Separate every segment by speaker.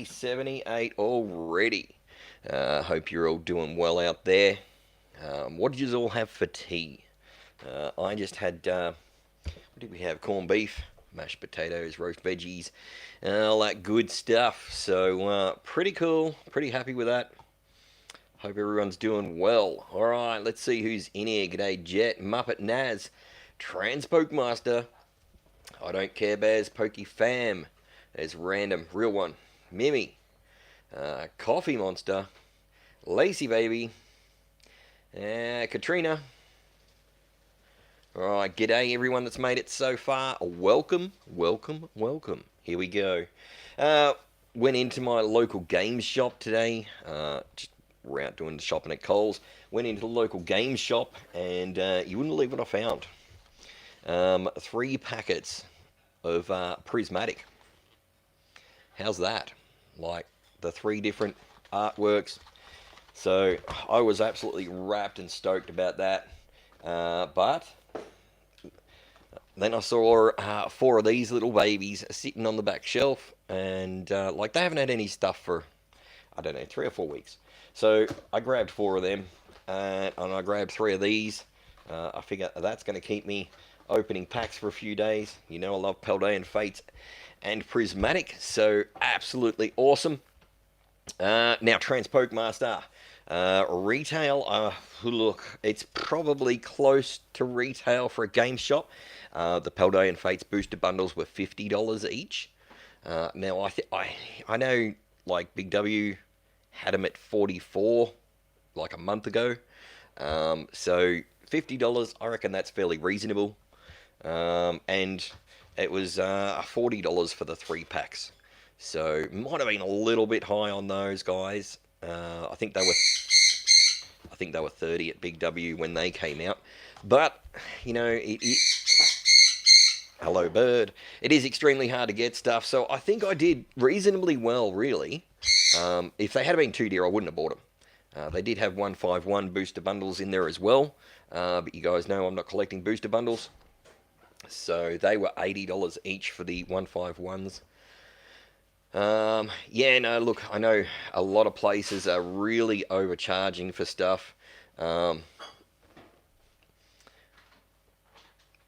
Speaker 1: day 78 already. Hope you're all doing well out there. What did you all have for tea? I just had, what did we have? Corned beef, mashed potatoes, roast veggies, all that good stuff. So, pretty cool, pretty happy with that. Hope everyone's doing well. Alright, let's see who's in here. G'day Jet, Muppet Naz, Transpoke Master, I Don't Care Bears, Pokey Fam, there's Random, Real One, Mimi, Coffee Monster, Lacey Baby, Katrina. Alright, g'day everyone that's made it so far. Welcome, welcome, welcome. Here we go. Went into my local games shop today. We're out doing the shopping at Coles. Went into the local games shop and you wouldn't believe what I found. 3 packets of Prismatic. How's that? Like the 3 different artworks. So I was absolutely wrapped and stoked about that. But then I saw 4 of these little babies sitting on the back shelf, and like they haven't had any stuff for, I don't know, 3 or 4 weeks. So I grabbed 4 of them, and I grabbed 3 of these. I figure that's going to keep me opening packs for a few days. You know I love Paldean Fates and Prismatic, so absolutely awesome. Now Transpoke Master. Retail, look, it's probably close to retail for a game shop. The Paldean Fates booster bundles were $50 each. Now I know like Big W had them at $44 like a month ago. So $50, I reckon that's fairly reasonable. And it was $40 for the 3 packs. So might have been a little bit high on those guys. I think they were 30 at Big W when they came out. But you know, hello bird. It is extremely hard to get stuff. So I think I did reasonably well, really. If they had been too dear, I wouldn't have bought them. They did have 151 booster bundles in there as well. But you guys know I'm not collecting booster bundles. So they were $80 each for the 151s. Yeah, no, look, I know a lot of places are really overcharging for stuff.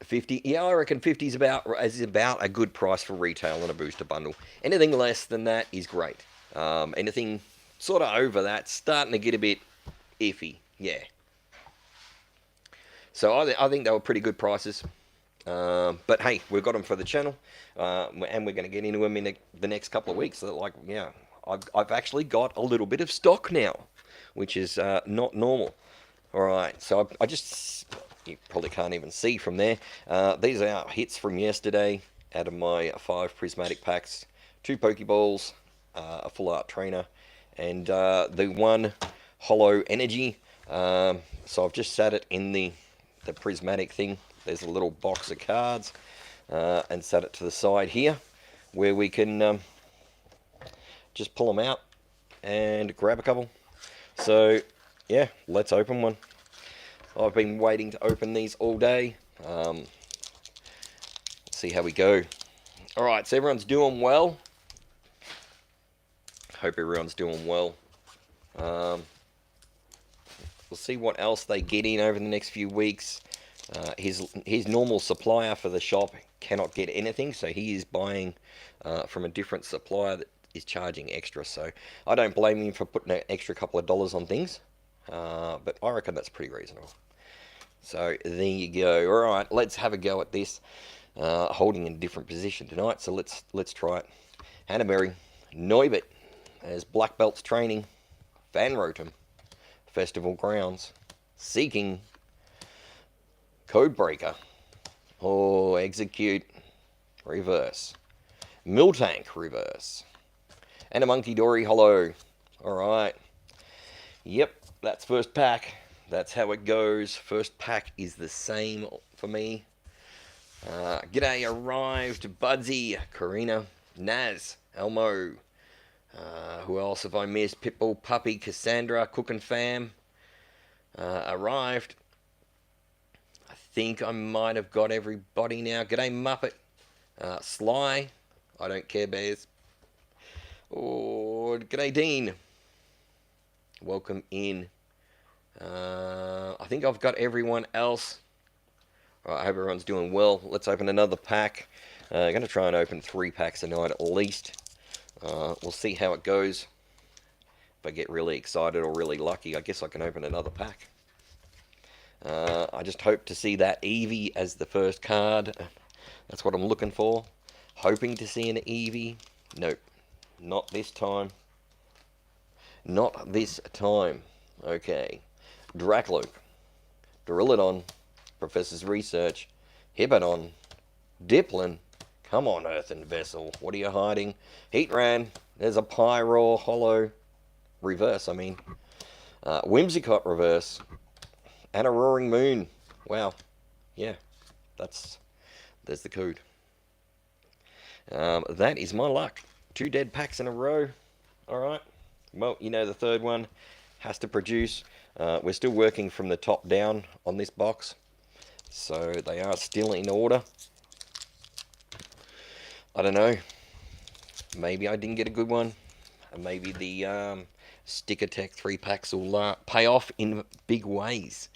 Speaker 1: 50, yeah, I reckon 50 is about a good price for retail on a booster bundle. Anything less than that is great. Anything sort of over that, starting to get a bit iffy, yeah. So I think they were pretty good prices. But hey, we've got them for the channel, and we're going to get into them in the next couple of weeks. So like, yeah, I've actually got a little bit of stock now, which is not normal. All right, so I just, you probably can't even see from there. These are hits from yesterday out of my 5 prismatic packs, 2 pokeballs, a full art trainer, and the 1 holo energy. So I've just sat it in the prismatic thing. There's a little box of cards, and set it to the side here, where we can just pull them out and grab a couple. So yeah, let's open one. I've been waiting to open these all day. Let's see how we go. All right, so everyone's doing well. Hope everyone's doing well. We'll see what else they get in over the next few weeks. His normal supplier for the shop cannot get anything, so he is buying from a different supplier that is charging extra. So I don't blame him for putting an extra couple of dollars on things, but I reckon that's pretty reasonable. So there you go. All right, let's have a go at this. Holding in a different position tonight, so let's try it. Hannaberry, Neubert as Black Belts Training, Van Rotem, Festival Grounds, Seeking, Codebreaker, Execute, Reverse, Miltank, Reverse, and a Monkey Dory Holo. Alright, yep, that's first pack. That's how it goes. First pack is the same for me. G'day, arrived, Budsy, Karina, Naz, Elmo. Who else have I missed? Pitbull, Puppy, Cassandra, Cook and Fam. Arrived. I think I might have got everybody now. G'day, Muppet. Sly. I Don't Care Bears. Oh, G'day, Dean. Welcome in. I think I've got everyone else. All right, I hope everyone's doing well. Let's open another pack. I'm going to try and open 3 packs a night at least. We'll see how it goes. If I get really excited or really lucky, I guess I can open another pack. I just hope to see that Eevee as the first card. That's what I'm looking for. Hoping to see an Eevee. Nope. Not this time. Not this time. Okay. Dracloak. Dorillodon. Professor's Research. Hippodon. Diplin. Come on, Earthen Vessel. What are you hiding? Heatran. There's a Pyroar Holo. Reverse, I mean. Whimsicott Reverse. And a Roaring Moon. Wow. Yeah. There's the code. That is my luck. 2 dead packs in a row. Alright. Well, you know the third one has to produce. We're still working from the top down on this box. So they are still in order. I don't know. Maybe I didn't get a good one. Maybe the Sticker Tech 3 packs will pay off in big ways.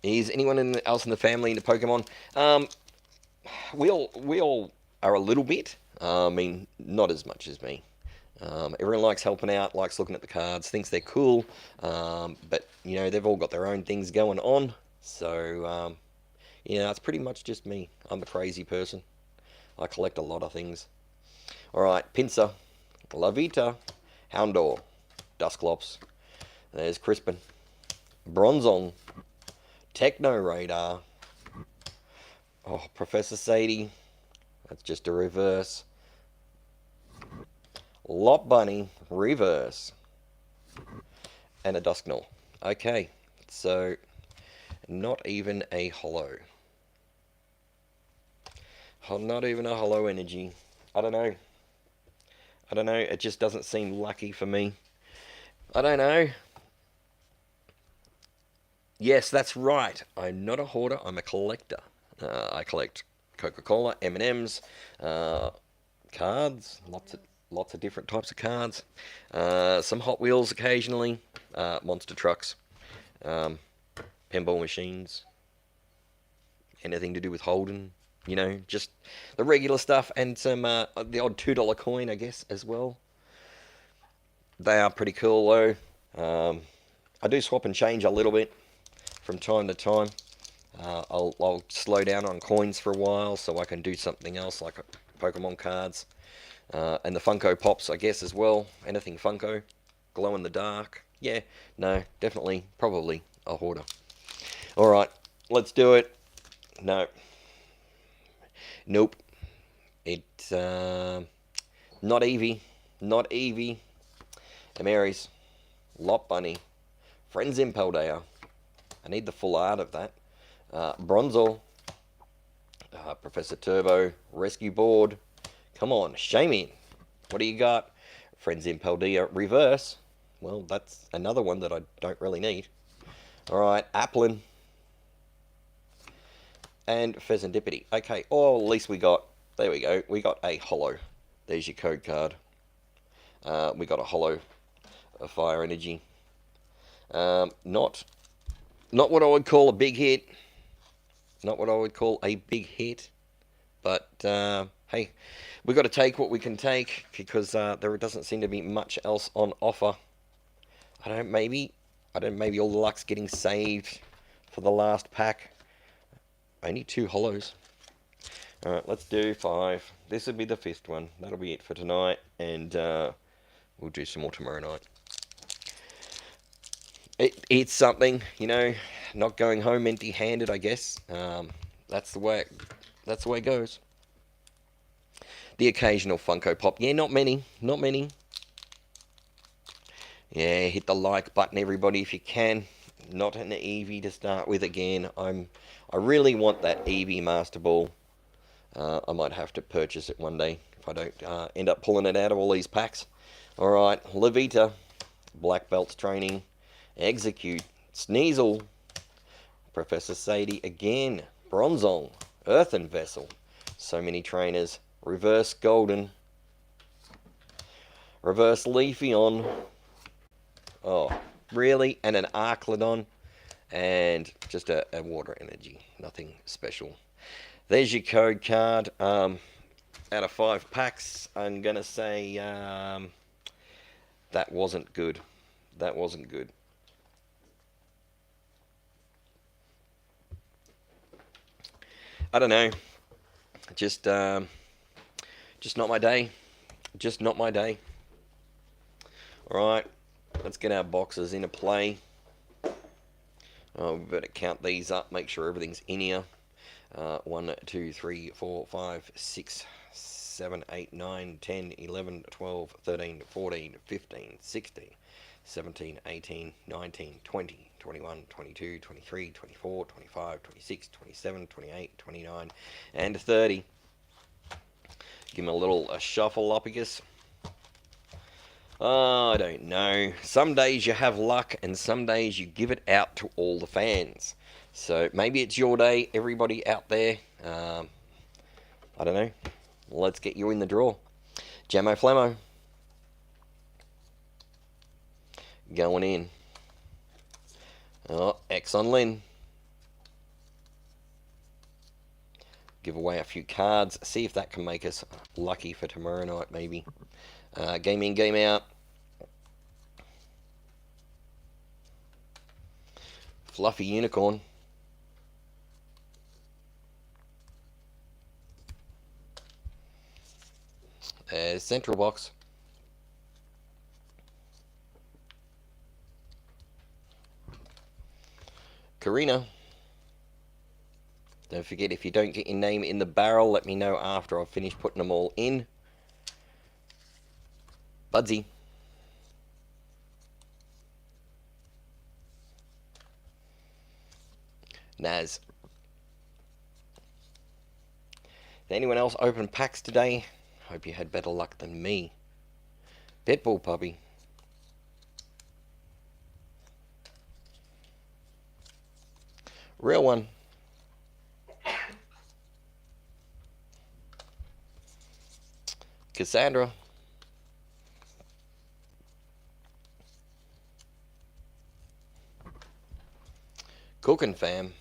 Speaker 1: Is anyone else in the family into Pokemon? We all are a little bit. I mean, not as much as me. Everyone likes helping out, likes looking at the cards, thinks they're cool. But, you know, they've all got their own things going on. So, yeah, it's pretty much just me. I'm a crazy person. I collect a lot of things. Alright, Pinsir, Lavita, Houndour, Dusclops. There's Crispin. Bronzong. Techno Radar. Oh, Professor Sadie. That's just a reverse. Lot Bunny. Reverse. And a Dusknoir. Okay, so not even a holo. Oh, not even a holo energy. I don't know. It just doesn't seem lucky for me. I don't know. Yes, that's right. I'm not a hoarder. I'm a collector. I collect Coca-Cola, M&Ms, cards, lots of different types of cards. Some Hot Wheels occasionally, monster trucks, pinball machines, anything to do with Holden. You know, just the regular stuff, and some the odd $2 coin, I guess, as well. They are pretty cool though. I do swap and change a little bit from time to time. I'll slow down on coins for a while so I can do something else like Pokemon cards. And the Funko Pops, I guess, as well. Anything Funko. Glow in the dark. Yeah, no, definitely, probably a hoarder. Alright, let's do it. No. Nope. It's not Eevee. Not Eevee. Amaris. Lot Bunny. Friends in Paldean. I need the full art of that. Bronzor. Professor Turbo. Rescue Board. Come on, Shaymin. What do you got? Friends in Paldean. Reverse. Well, that's another one that I don't really need. Alright, Applin. And Pheasantipity. Okay, oh, at least we got, there we go, we got a holo. There's your code card. We got a holo, a Fire Energy. Not what I would call a big hit. Not what I would call a big hit. But, hey, we've got to take what we can take, because there doesn't seem to be much else on offer. I don't, maybe all the luck's getting saved for the last pack. Only 2 holos. Alright, let's do 5. This would be the 5th one. That'll be it for tonight. And we'll do some more tomorrow night. It's something, you know, not going home empty-handed, I guess. That's the way it goes. The occasional Funko Pop. Yeah, not many. Not many. Yeah, hit the like button, everybody, if you can. Not an Eevee to start with again. I really want that Eevee Master Ball. I might have to purchase it one day if I don't end up pulling it out of all these packs. Alright, Lavita, Black Belts Training, Execute, Sneasel, Professor Sadie again, Bronzong, Earthen Vessel, so many trainers, Reverse Golden, Reverse Leafeon. Oh, really? And an Arclodon. And just a water energy. Nothing special. There's your code card. Out of 5 packs, I'm going to say that wasn't good. That wasn't good. I don't know. Just not my day. Just not my day. Alright, let's get our boxes into play. We better count these up, make sure everything's in here. 1, 2, 3, 4, 5, 6, 7, 8, 9, 10, 11, 12, 13, 14, 15, 16, 17, 18, 19, 20, 21, 22, 23, 24, 25, 26, 27, 28, 29, and 30. Give them a little shuffle up, I guess. I don't know. Some days you have luck, and some days you give it out to all the fans. So maybe it's your day, everybody out there. I don't know. Let's get you in the draw. Jammo Flammo. Going in. Oh, X on Lynn. Give away a few cards. See if that can make us lucky for tomorrow night, maybe. Game in, game out. Fluffy Unicorn. Central box. Karina. Don't forget, if you don't get your name in the barrel, let me know after I've finished putting them all in. Budsy. Naz. Did anyone else open packs today? Hope you had better luck than me. Pitbull Puppy. Real one. Cassandra. Cookin' Fam.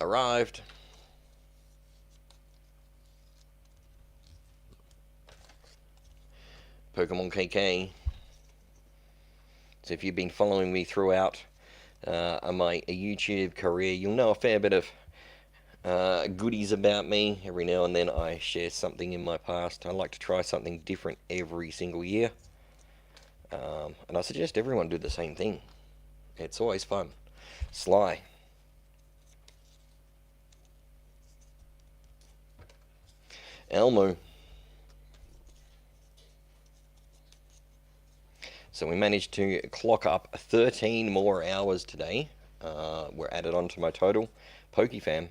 Speaker 1: Arrived. pokemontcg. So if you've been following me throughout my YouTube career, you'll know a fair bit of goodies about me. Every now and then I share something in my past. I like to try something different every single year. And I suggest everyone do the same thing. It's always fun. Sly. Elmo. So we managed to clock up 13 more hours today. We're added onto my total. PokeFam.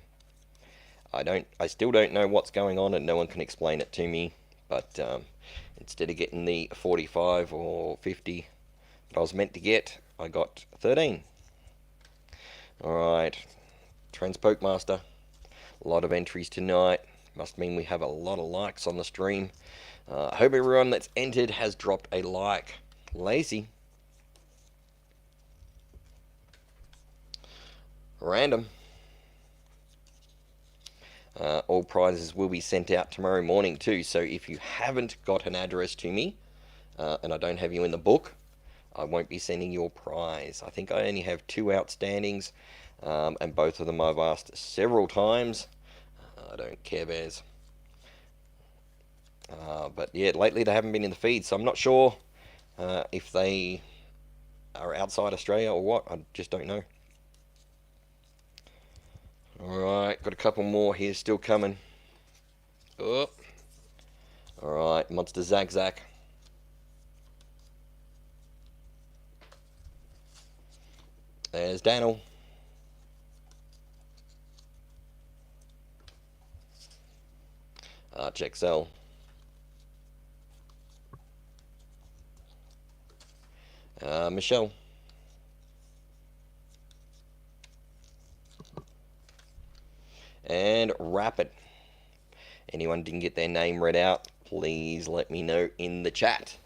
Speaker 1: I still don't know what's going on, and no one can explain it to me. But instead of getting the 45 or 50 that I was meant to get, I got 13. Alright. Transpoke Master. A lot of entries tonight. Must mean we have a lot of likes on the stream. I hope everyone that's entered has dropped a like. Lazy. Random. All prizes will be sent out tomorrow morning too, so if you haven't got an address to me, and I don't have you in the book, I won't be sending your prize. I think I only have 2 outstandings, and both of them I've asked several times. I don't care bears. But yeah, lately they haven't been in the feed, so I'm not sure if they are outside Australia or what. I just don't know. Alright, got a couple more here still coming. Oh. Alright, Monster Zagzag. There's Daniel. ArchXL. Michelle. And Rapid. Anyone didn't get their name read out, please let me know in the chat.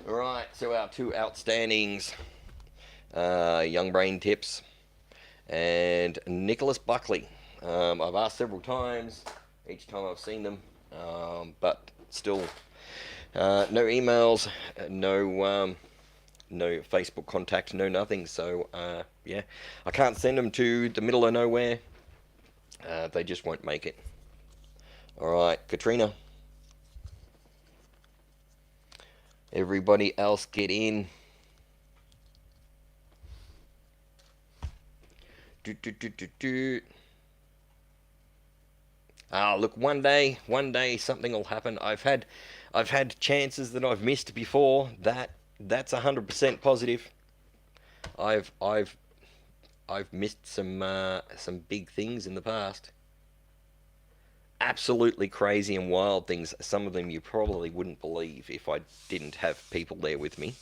Speaker 1: Alright, so our two outstandings, Young Brain Tips and Nicholas Buckley. I've asked several times, each time I've seen them, but still no emails, no Facebook contact, no nothing. So yeah, I can't send them to the middle of nowhere. They just won't make it. Alright, Katrina. Everybody else get in. Look, one day something will happen. I've had chances that I've missed before. That's 100% positive. I've missed some big things in the past. Absolutely crazy and wild things. Some of them you probably wouldn't believe if I didn't have people there with me.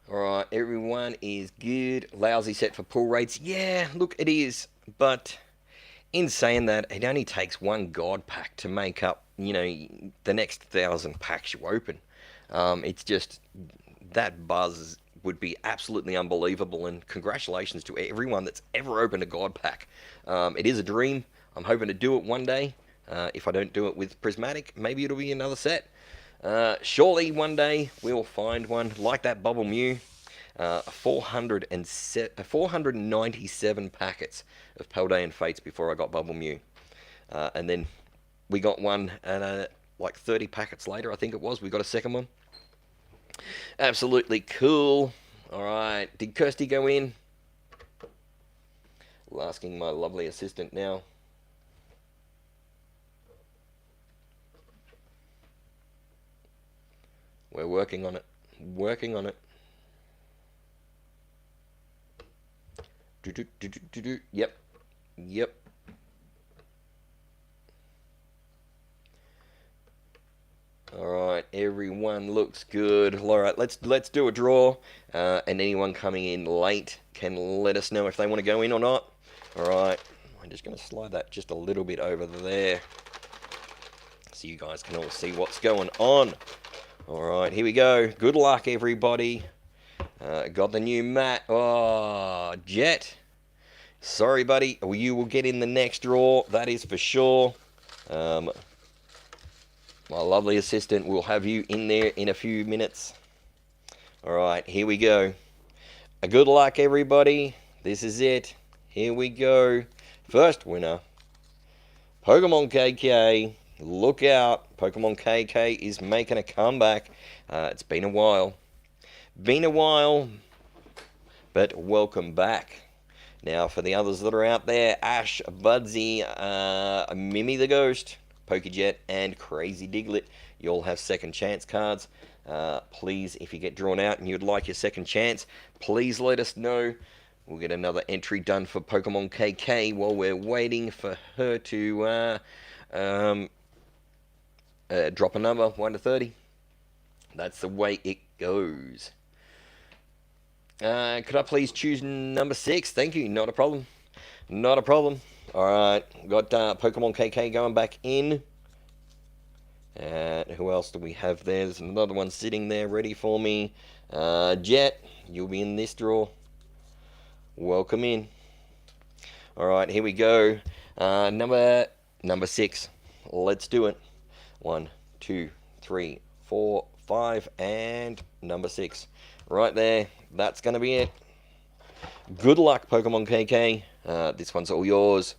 Speaker 1: Alright, everyone is good. Lousy set for pull rates. Yeah, look, it is. But in saying that, it only takes one God pack to make up, you know, the next 1,000 packs you open. It's just, that buzz would be absolutely unbelievable, and congratulations to everyone that's ever opened a God pack. It is a dream. I'm hoping to do it one day. If I don't do it with Prismatic, maybe it'll be another set. Surely one day we'll find one like that Bubble Mew. 497 packets of Paldean Fates before I got Bubble Mew. And then we got one, and like 30 packets later, I think it was, we got a second one. Absolutely cool. Alright, did Kirsty go in? Asking my lovely assistant now. We're working on it. Working on it. Yep. Yep. Alright, everyone looks good. Alright, let's do a draw. And anyone coming in late can let us know if they want to go in or not. Alright, I'm just going to slide that just a little bit over there, so you guys can all see what's going on. Alright, here we go. Good luck, everybody. Got the new mat. Oh, Jet. Sorry, buddy. You will get in the next draw. That is for sure. My lovely assistant will have you in there in a few minutes. Alright, here we go. Good luck, everybody. This is it. Here we go. First winner, pokemontcg. Look out. pokemontcg is making a comeback. It's been a while. But welcome back. Now, for the others that are out there, Ash, Budsy, Mimi the Ghost, Pokejet, and Crazy Diglett, you all have second chance cards. Please, if you get drawn out and you'd like your second chance, please let us know. We'll get another entry done for pokemontcg while we're waiting for her to drop a number, 1 to 30. That's the way it goes. Could I please choose number 6? Thank you. Not a problem. Not a problem. Alright, got pokemontcg going back in. And who else do we have there? There's another one sitting there ready for me. Jet, you'll be in this draw. Welcome in. Alright, here we go. Number 6. Let's do it. 1, 2, 3, 4, 5, and number 6. Right there. That's going to be it. Good luck, pokemontcg. This one's all yours.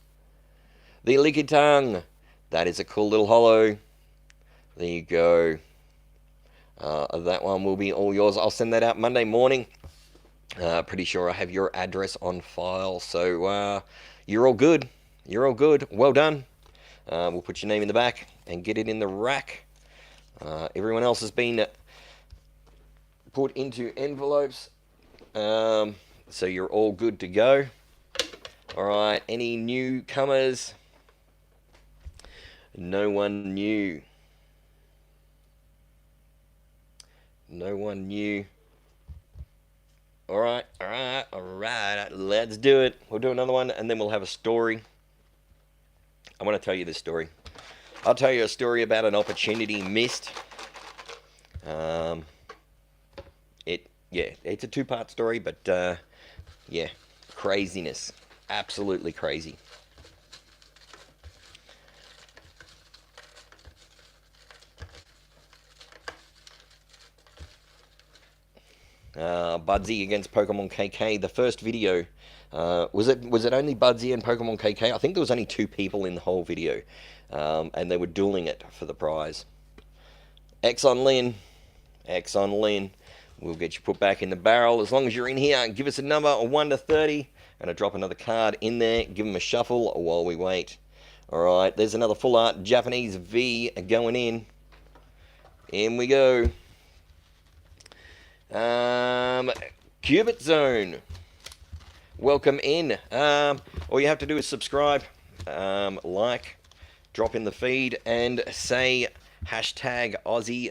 Speaker 1: The Lickitung. That is a cool little holo. There you go. That one will be all yours. I'll send that out Monday morning. Pretty sure I have your address on file. So you're all good. You're all good. Well done. We'll put your name in the back and get it in the rack. Everyone else has been put into envelopes. So you're all good to go. Alright, any newcomers? No one new. No one new. Alright, alright, alright. Let's do it. We'll do another one, and then we'll have a story. I want to tell you this story. I'll tell you a story about an opportunity missed. It's a two-part story, but yeah, craziness. Absolutely crazy. Budsy against PokemonCG. The first video, was it only Budsy and PokemonCG? I think there was only 2 people in the whole video, and they were dueling it for the prize. X on Lynn, we'll get you put back in the barrel as long as you're in here. And give us a number of 1 to 30, and I drop another card in there. Give them a shuffle while we wait. All right, there's another full art Japanese V going in. In we go. Cubit Zone, welcome in. All you have to do is subscribe, like, drop in the feed, and say hashtag Aussie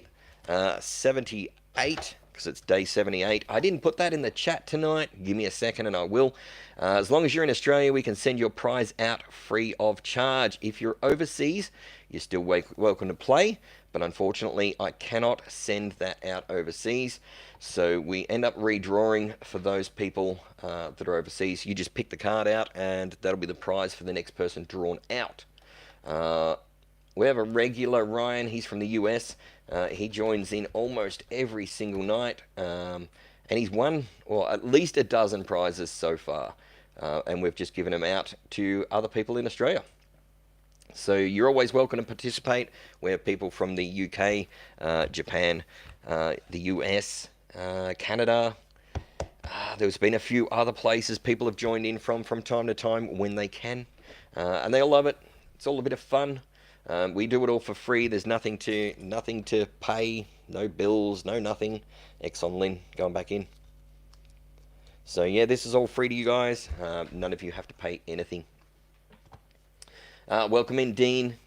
Speaker 1: 78, because it's day 78. I didn't put that in the chat tonight. Give me a second and I will. As long as you're in Australia, we can send your prize out free of charge. If you're overseas, you're still welcome to play, but unfortunately I cannot send that out overseas. So we end up redrawing for those people that are overseas. You just pick the card out, and that'll be the prize for the next person drawn out. We have a regular, Ryan. He's from the US. He joins in almost every single night, and he's won, well, at least a dozen prizes so far, and we've just given them out to other people in Australia. So you're always welcome to participate. We have people from the UK, Japan, the US, Canada. There's been a few other places people have joined in from time to time when they can, and they all love it. It's all a bit of fun. We do it all for free. There's nothing to pay, no bills, no nothing. X on Lynn, going back in. So yeah, this is all free to you guys. None of you have to pay anything. Welcome in, Dean.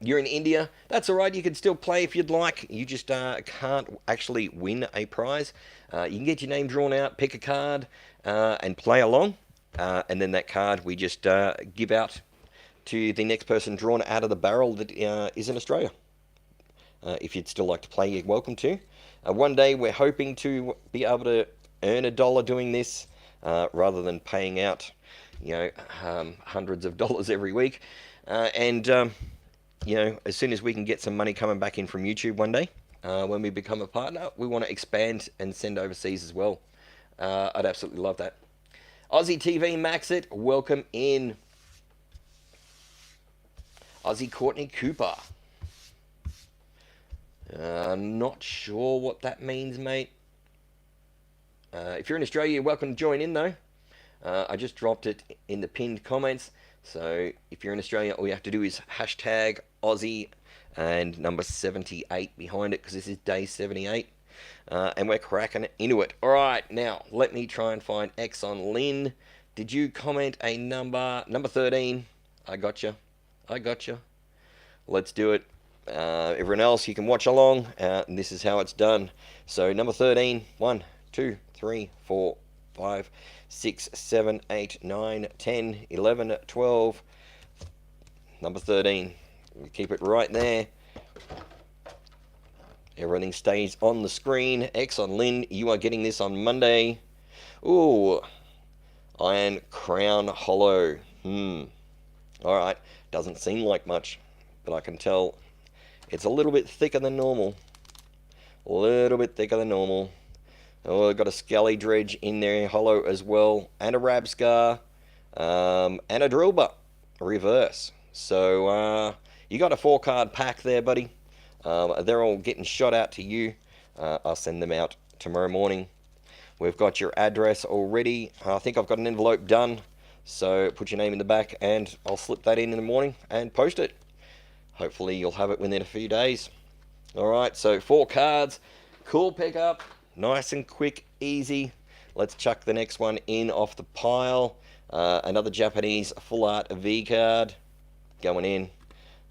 Speaker 1: You're in India. That's all right. You can still play if you'd like. You just can't actually win a prize. You can get your name drawn out, pick a card, and play along. And then that card we just give out to the next person drawn out of the barrel that is in Australia. If you'd still like to play, you're welcome to. One day we're hoping to be able to earn $1 doing this, rather than paying out, hundreds of dollars every week. As soon as we can get some money coming back in from YouTube one day, when we become a partner, we want to expand and send overseas as well. I'd absolutely love that. Aussie TV Max It, welcome in. Aussie Courtney Cooper. Not sure what that means, mate. If you're in Australia, you're welcome to join in, though. I just dropped it in the pinned comments. So if you're in Australia, all you have to do is hashtag Aussie and number 78 behind it, because this is day 78. And we're cracking into it. All right, now let me try and find X on Lynn. Did you comment a number? Number 13. I got you. Let's do it. Everyone else, you can watch along. And this is how it's done. So number 13. 1, 2, 3, 4, 5, 6, 7, 8, 9, 10, 11, 12. Number 13. We keep it right there. Everything stays on the screen. X on Lynn, you are getting this on Monday. Ooh, Iron Crown Holo. Alright, doesn't seem like much, but I can tell it's a little bit thicker than normal. Oh, I've got a Skelly Dredge in there, Holo as well, and a Rabscar, and a Drill Butt, reverse. So, you got a 4-card pack there, buddy. They're all getting shot out to you. I'll send them out tomorrow morning. We've got your address already. I think I've got an envelope done. So put your name in the back and I'll slip that in the morning and post it. Hopefully you'll have it within a few days. Alright, so 4 cards. Cool pickup. Nice and quick, easy. Let's chuck the next one in off the pile. Another Japanese full art V card going in.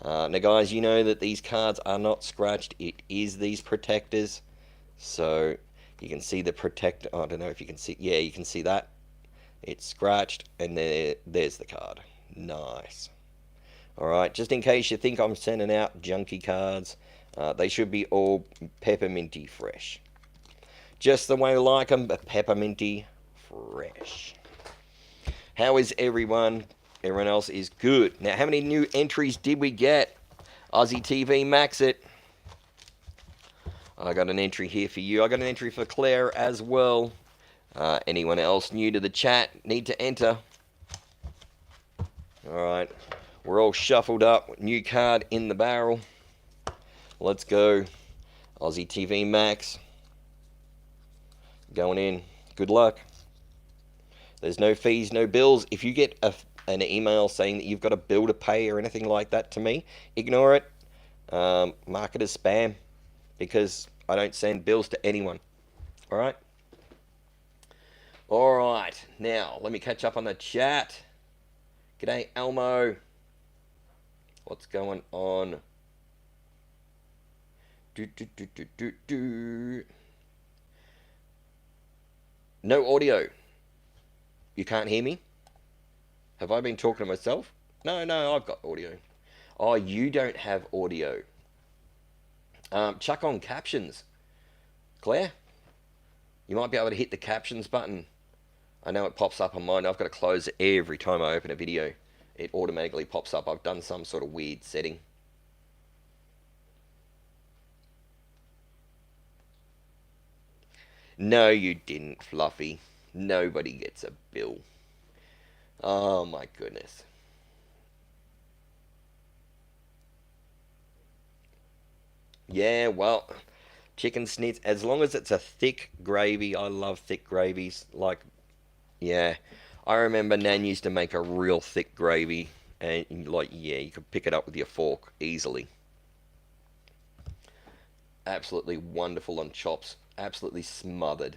Speaker 1: Now guys, you know that these cards are not scratched. It is these protectors. So You can see the protect. I don't know if you can see. Yeah, you can see that. It's scratched, and there's the card. Nice. Alright, just in case you think I'm sending out junky cards, they should be all pepperminty fresh. Just the way I like them, but pepperminty fresh. How is everyone? Everyone else is good. Now, how many new entries did we get? Aussie TV Max it. I got an entry here for you. I got an entry for Claire as well. Anyone else new to the chat need to enter. Alright, we're all shuffled up. New card in the barrel. Let's go. Aussie TV Max. Going in. Good luck. There's no fees, no bills. If you get an email saying that you've got a bill to pay or anything like that to me, ignore it. Mark it as spam, because I don't send bills to anyone. Alright? Alright, now let me catch up on the chat. G'day, Elmo. What's going on? No audio. You can't hear me? Have I been talking to myself? No, I've got audio. Oh, you don't have audio. Chuck on captions. Claire? You might be able to hit the captions button. I know it pops up on mine. I've got to close it every time I open a video. It automatically pops up. I've done some sort of weird setting. No, you didn't, Fluffy. Nobody gets a bill. Oh, my goodness. Yeah, well, chicken snits, as long as it's a thick gravy. I love thick gravies. Like, yeah, I remember Nan used to make a real thick gravy, and like, yeah, you could pick it up with your fork easily. Absolutely wonderful on chops. Absolutely smothered.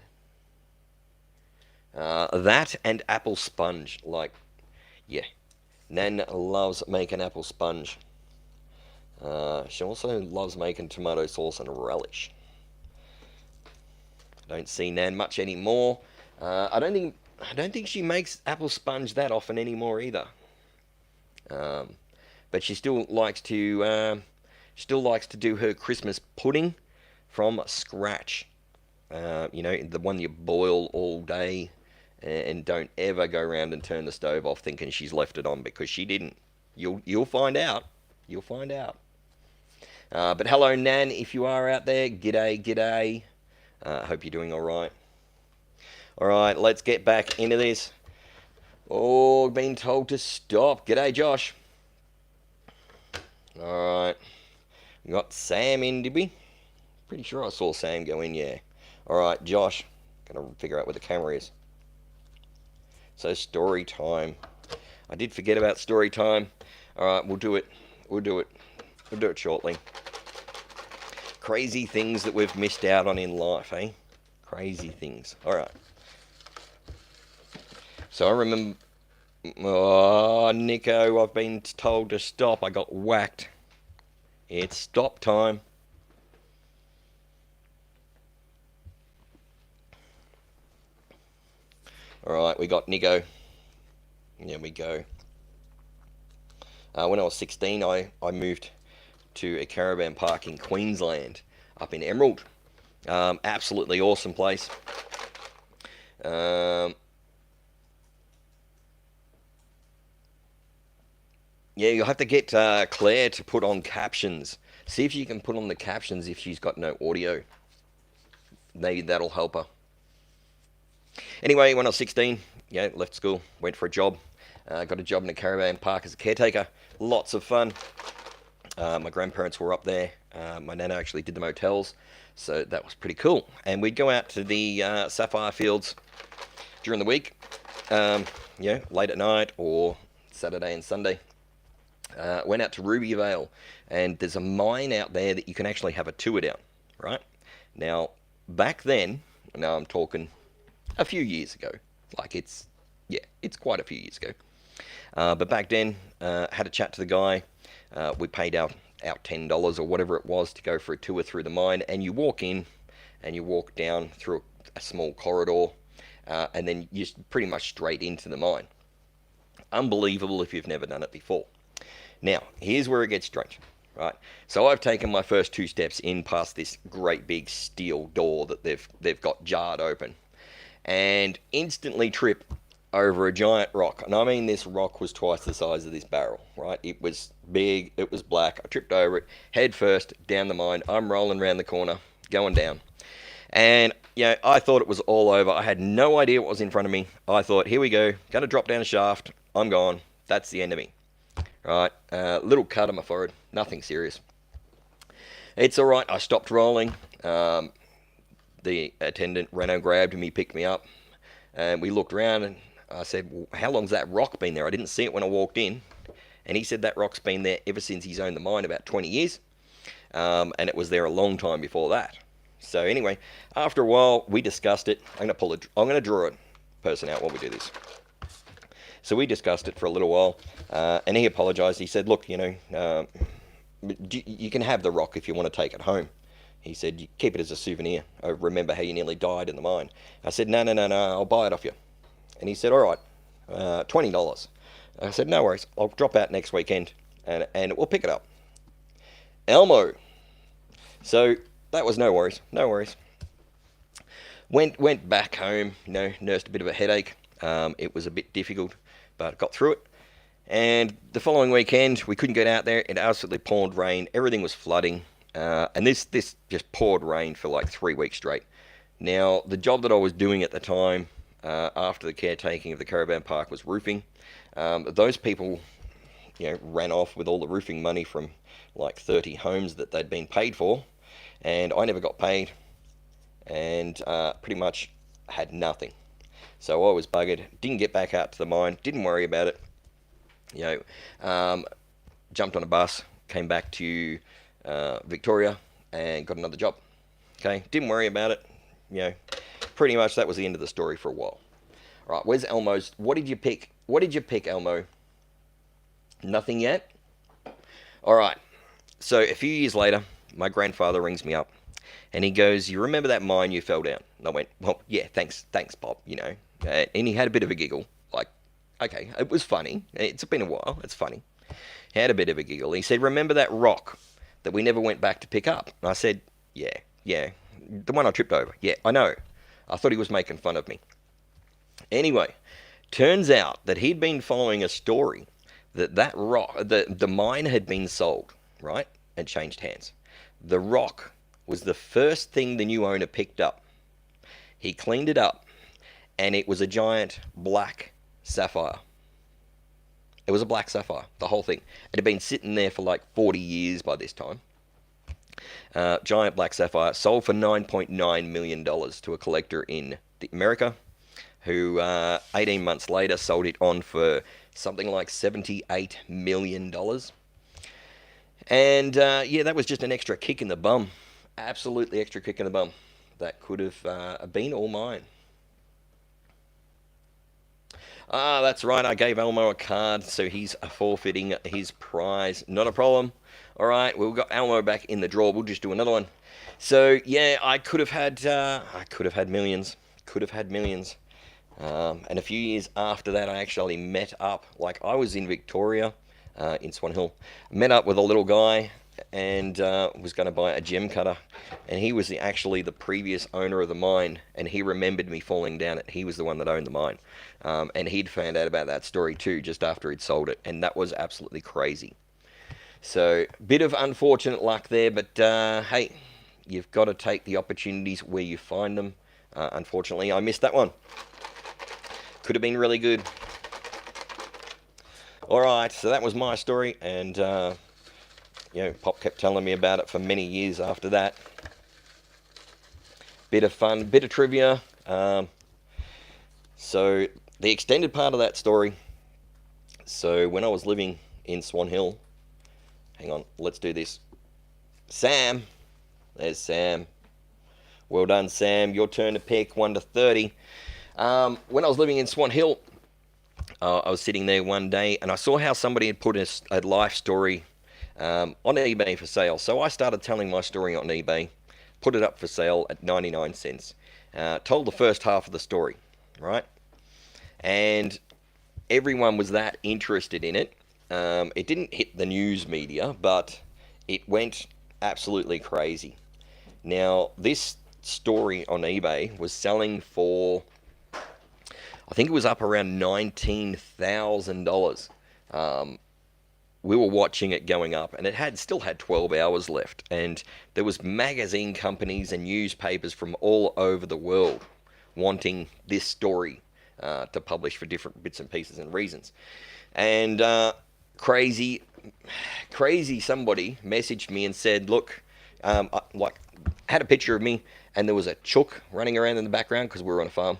Speaker 1: That and apple sponge. Like, yeah, Nan loves making apple sponge. She also loves making tomato sauce and relish. Don't see Nan much anymore. I don't think she makes apple sponge that often anymore either. But she still likes to do her Christmas pudding from scratch. You know, the one you boil all day, and don't ever go around and turn the stove off thinking she's left it on, because she didn't. You'll find out. You'll find out. But hello, Nan, if you are out there. G'day. Hope you're doing all right. All right, let's get back into this. Oh, been told to stop. G'day, Josh. All right. We got Sam in, did we? Pretty sure I saw Sam go in, yeah. All right, Josh. Gonna figure out where the camera is. So, story time. I did forget about story time. All right, we'll do it. We'll do it shortly. Crazy things that we've missed out on in life, eh? Crazy things. All right. So I remember... Oh, Nico, I've been told to stop. I got whacked. It's stop time. All right, we got Nico. There we go. When I was 16, I moved to a caravan park in Queensland, up in Emerald. Absolutely awesome place. Yeah, you'll have to get Claire to put on captions. See if you can put on the captions if she's got no audio. Maybe that'll help her. Anyway, when I was 16, yeah, left school, went for a job. Got a job in a caravan park as a caretaker. Lots of fun. My grandparents were up there. My nana actually did the motels, so that was pretty cool. And we'd go out to the sapphire fields during the week, yeah, late at night or Saturday and Sunday. Went out to Ruby Vale, and there's a mine out there that you can actually have a tour down, right? Now, back then, now I'm talking a few years ago, like it's quite a few years ago. But back then, had a chat to the guy. We paid out $10 or whatever it was to go for a tour through the mine, and you walk in and you walk down through a small corridor, and then just pretty much straight into the mine. Unbelievable if you've never done it before. Now, here's where it gets strange, right? So I've taken my first 2 steps in past this great big steel door that they've got jarred open, and instantly trip over a giant rock. And I mean, this rock was twice the size of this barrel, right? It was big, it was black. I tripped over it, head first, down the mine. I'm rolling around the corner, going down. And, I thought it was all over. I had no idea what was in front of me. I thought, here we go, going to drop down a shaft. I'm gone. That's the end of me. Right? Little cut on my forehead. Nothing serious. It's all right. I stopped rolling. The attendant ran and grabbed me, picked me up. And we looked around, and I said, well, how long's that rock been there? I didn't see it when I walked in. And he said that rock's been there ever since he's owned the mine, about 20 years. And it was there a long time before that. So anyway, after a while, we discussed it. I'm going to draw a person out while we do this. So we discussed it for a little while, and he apologized. He said, look, you can have the rock if you want to take it home. He said, you keep it as a souvenir. I remember how you nearly died in the mine. I said, no, I'll buy it off you. And he said, all right, $20. I said, no worries. I'll drop out next weekend, and we'll pick it up. Elmo. So that was no worries. Went back home, nursed a bit of a headache. It was a bit difficult, but got through it. And the following weekend, we couldn't get out there. It absolutely poured rain. Everything was flooding. And this just poured rain for like 3 weeks straight. Now, the job that I was doing at the time, after the caretaking of the caravan park, was roofing. Those people, ran off with all the roofing money from like 30 homes that they'd been paid for. And I never got paid. And pretty much had nothing. So I was buggered. Didn't get back out to the mine. Didn't worry about it. Jumped on a bus. Came back to Victoria and got another job. Okay, didn't worry about it. Pretty much that was the end of the story for a while. All right, where's Elmo's? What did you pick? What did you pick, Elmo? Nothing yet? All right. So a few years later, my grandfather rings me up, and he goes, "You remember that mine you fell down?" And I went, "Well, yeah, thanks, Bob." And he had a bit of a giggle, like, "Okay, it was funny. It's been a while. It's funny." He had a bit of a giggle. He said, "Remember that rock that we never went back to pick up?" And I said, yeah, the one I tripped over. Yeah, I know. I thought he was making fun of me. Anyway, turns out that he'd been following a story that rock, the mine had been sold, right, and changed hands. The rock was the first thing the new owner picked up. He cleaned it up, and it was a giant black sapphire. It was a black sapphire, the whole thing. It had been sitting there for like 40 years by this time. Giant black sapphire, sold for $9.9 million to a collector in America, who 18 months later sold it on for something like $78 million. And that was just an extra kick in the bum. Absolutely extra kick in the bum. That could have been all mine. That's right, I gave Elmo a card, so he's forfeiting his prize. Not a problem. All right, we've got Elmo back in the draw. We'll just do another one. So, yeah, I could have had millions. And a few years after that, I actually met up. Like, I was in Victoria, in Swan Hill. Met up with a little guy and was going to buy a gem cutter. And he was actually the previous owner of the mine, and he remembered me falling down it. He was the one that owned the mine. And he'd found out about that story too, just after he'd sold it. And that was absolutely crazy. So, bit of unfortunate luck there, but hey, you've got to take the opportunities where you find them. Unfortunately, I missed that one. Could have been really good. Alright, so that was my story, and Pop kept telling me about it for many years after that. Bit of fun, bit of trivia. So, the extended part of that story. So, when I was living in Swan Hill, hang on, let's do this. Sam, there's Sam. Well done, Sam. Your turn to pick 1 to 30. When I was living in Swan Hill, I was sitting there one day, and I saw how somebody had put a life story on eBay for sale. So I started telling my story on eBay, put it up for sale at 99 cents. told the first half of the story, right? And everyone was that interested in it. It didn't hit the news media, but it went absolutely crazy. Now, this story on eBay was selling for, I think it was up around $19,000. We were watching it going up, and it still had 12 hours left, and there was magazine companies and newspapers from all over the world wanting this story to publish for different bits and pieces and reasons. And crazy somebody messaged me and said, look, had a picture of me, and there was a chook running around in the background because we were on a farm.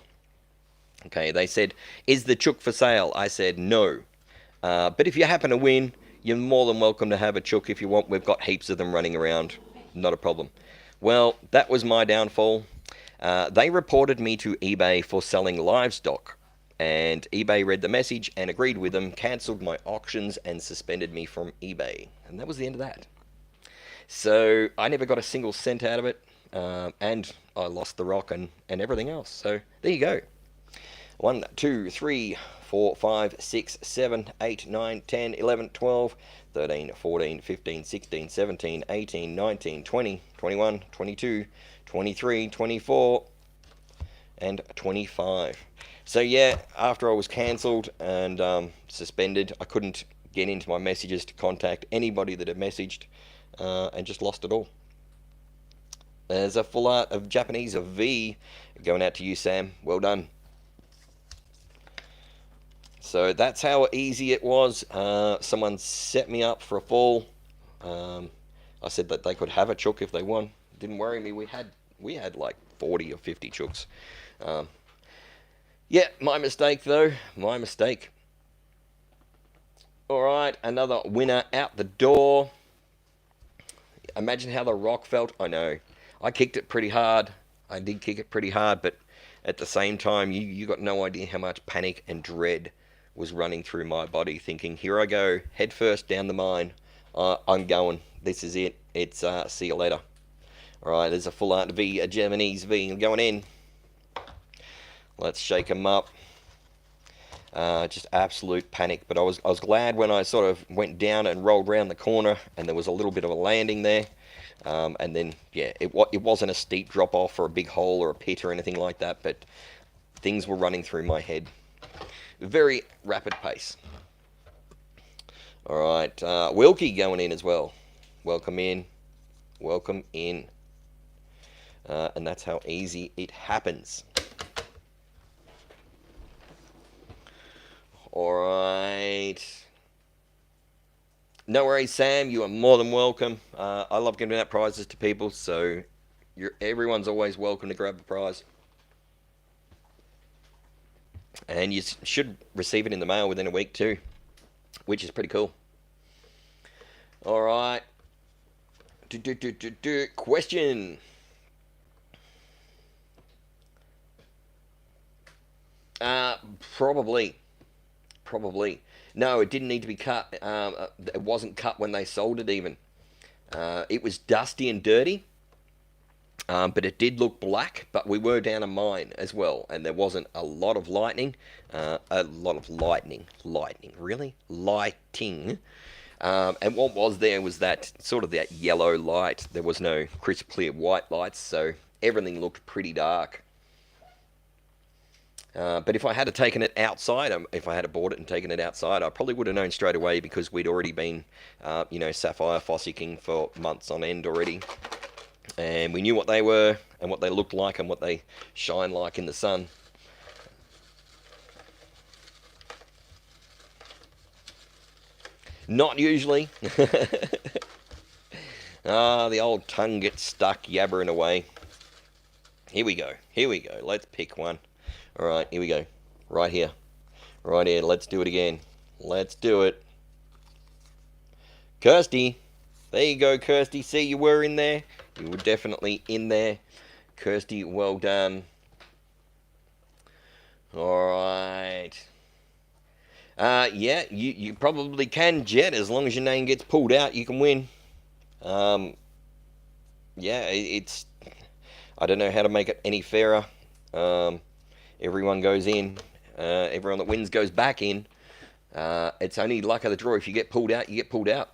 Speaker 1: Okay, they said, is the chook for sale? I said, no. But if you happen to win, you're more than welcome to have a chook if you want. We've got heaps of them running around. Not a problem. Well, that was my downfall. They reported me to eBay for selling livestock. And eBay read the message and agreed with them, cancelled my auctions, and suspended me from eBay. And that was the end of that. So I never got a single cent out of it. And I lost the rock and everything else. So there you go. 1, 2, 3, 4, 5, 6, 7, 8, 9, 10, 11, 12, 13, 14, 15, 16, 17, 18, 19, 20, 21, 22, 23, 24, and 25. So yeah, after I was cancelled and suspended, I couldn't get into my messages to contact anybody that had messaged, and just lost it all. There's a full art of Japanese of V going out to you, Sam. Well done. So that's how easy it was. Someone set me up for a fall. I said that they could have a chook if they won. Didn't worry me. We had like 40 or 50 chooks. Yeah, my mistake though. My mistake. All right, another winner out the door. Imagine how the rock felt. I know. I kicked it pretty hard. I did kick it pretty hard, but at the same time, you got no idea how much panic and dread was running through my body, thinking, here I go, head first down the mine. I'm going. This is it. It's see you later. All right, there's a full art V, a Japanese V going in. Let's shake them up. Just absolute panic. But I was glad when I sort of went down and rolled around the corner, and there was a little bit of a landing there. And then, yeah, it wasn't a steep drop off or a big hole or a pit or anything like that, but things were running through my head. Very rapid pace. All right, Wilkie going in as well. Welcome in. Welcome in. And that's how easy it happens. All right. No worries, Sam. You are more than welcome. I love giving out prizes to people, so everyone's always welcome to grab a prize. And you should receive it in the mail within a week too, which is pretty cool. All right. Question. Probably. No, it didn't need to be cut. It wasn't cut when they sold it even. It was dusty and dirty. But it did look black, but we were down a mine as well, and there wasn't a lot of lightning. Really? Lighting. And what was there was that sort of that yellow light. There was no crisp clear white lights, so everything looked pretty dark. But if I had taken it outside, if I had bought it and taken it outside, I probably would have known straight away, because we'd already been, sapphire fossicking for months on end already. And we knew what they were and what they looked like and what they shine like in the sun. Not usually. The old tongue gets stuck yabbering away. Here we go. Let's pick one. All right, here we go. Right here. Let's do it again. Let's do it. Kirsty. There you go, Kirsty. See, you were in there. You were definitely in there. Kirsty, well done. All right. Yeah, you probably can, Jet. As long as your name gets pulled out, you can win. Yeah, it's... I don't know how to make it any fairer. Everyone goes in. Everyone that wins goes back in. It's only luck of the draw. If you get pulled out, you get pulled out.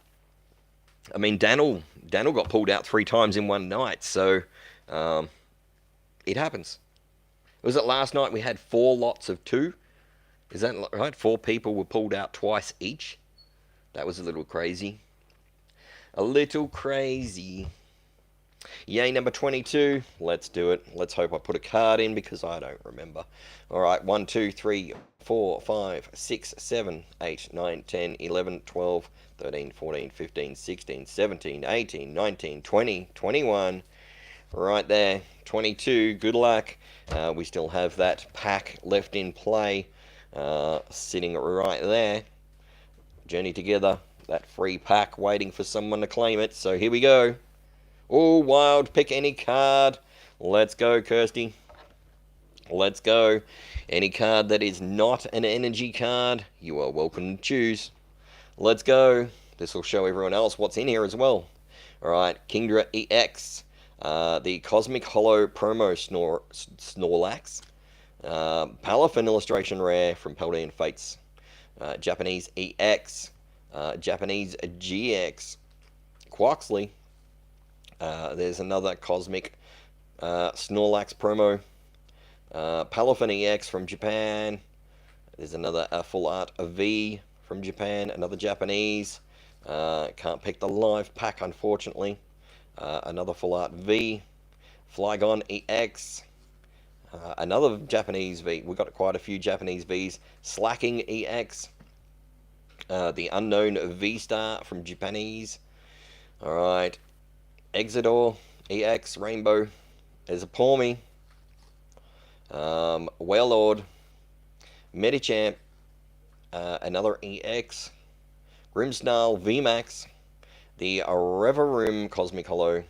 Speaker 1: I mean, Daniel got pulled out 3 times in one night, so it happens. Was it last night we had 4 lots of 2? Is that right? 4 people were pulled out twice each. That was a little crazy. A little crazy. Yay, number 22. Let's do it. Let's hope I put a card in because I don't remember. All right, 1, 2, 3, 4, 5, 6, 7, 8, 9, 10, 11, 12, 13, 14, 15, 16, 17, 18, 19, 20, 21. Right there, 22. Good luck. We still have that pack left in play, sitting right there. Journey together. That free pack waiting for someone to claim it. So here we go. Oh, wild, pick any card. Let's go, Kirsty. Let's go. Any card that is not an energy card, you are welcome to choose. Let's go. This will show everyone else what's in here as well. Alright, Kingdra EX. The Cosmic Holo promo Snorlax. Palafin illustration rare from Paldean Fates. Japanese EX. Japanese GX. Quaxley. There's another Cosmic Snorlax promo. Palafin EX from Japan. There's another full art V from Japan. Another Japanese. Can't pick the live pack, unfortunately. Another full art V. Flygon EX. Another Japanese V. We've got quite a few Japanese Vs. Slacking EX. The Unknown V-Star from Japanese. Alright. Exidor EX Rainbow. There's a Pawmi. Wailord. Medicham. Another EX. Grimmsnarl VMAX. The Reverum Cosmic Holo.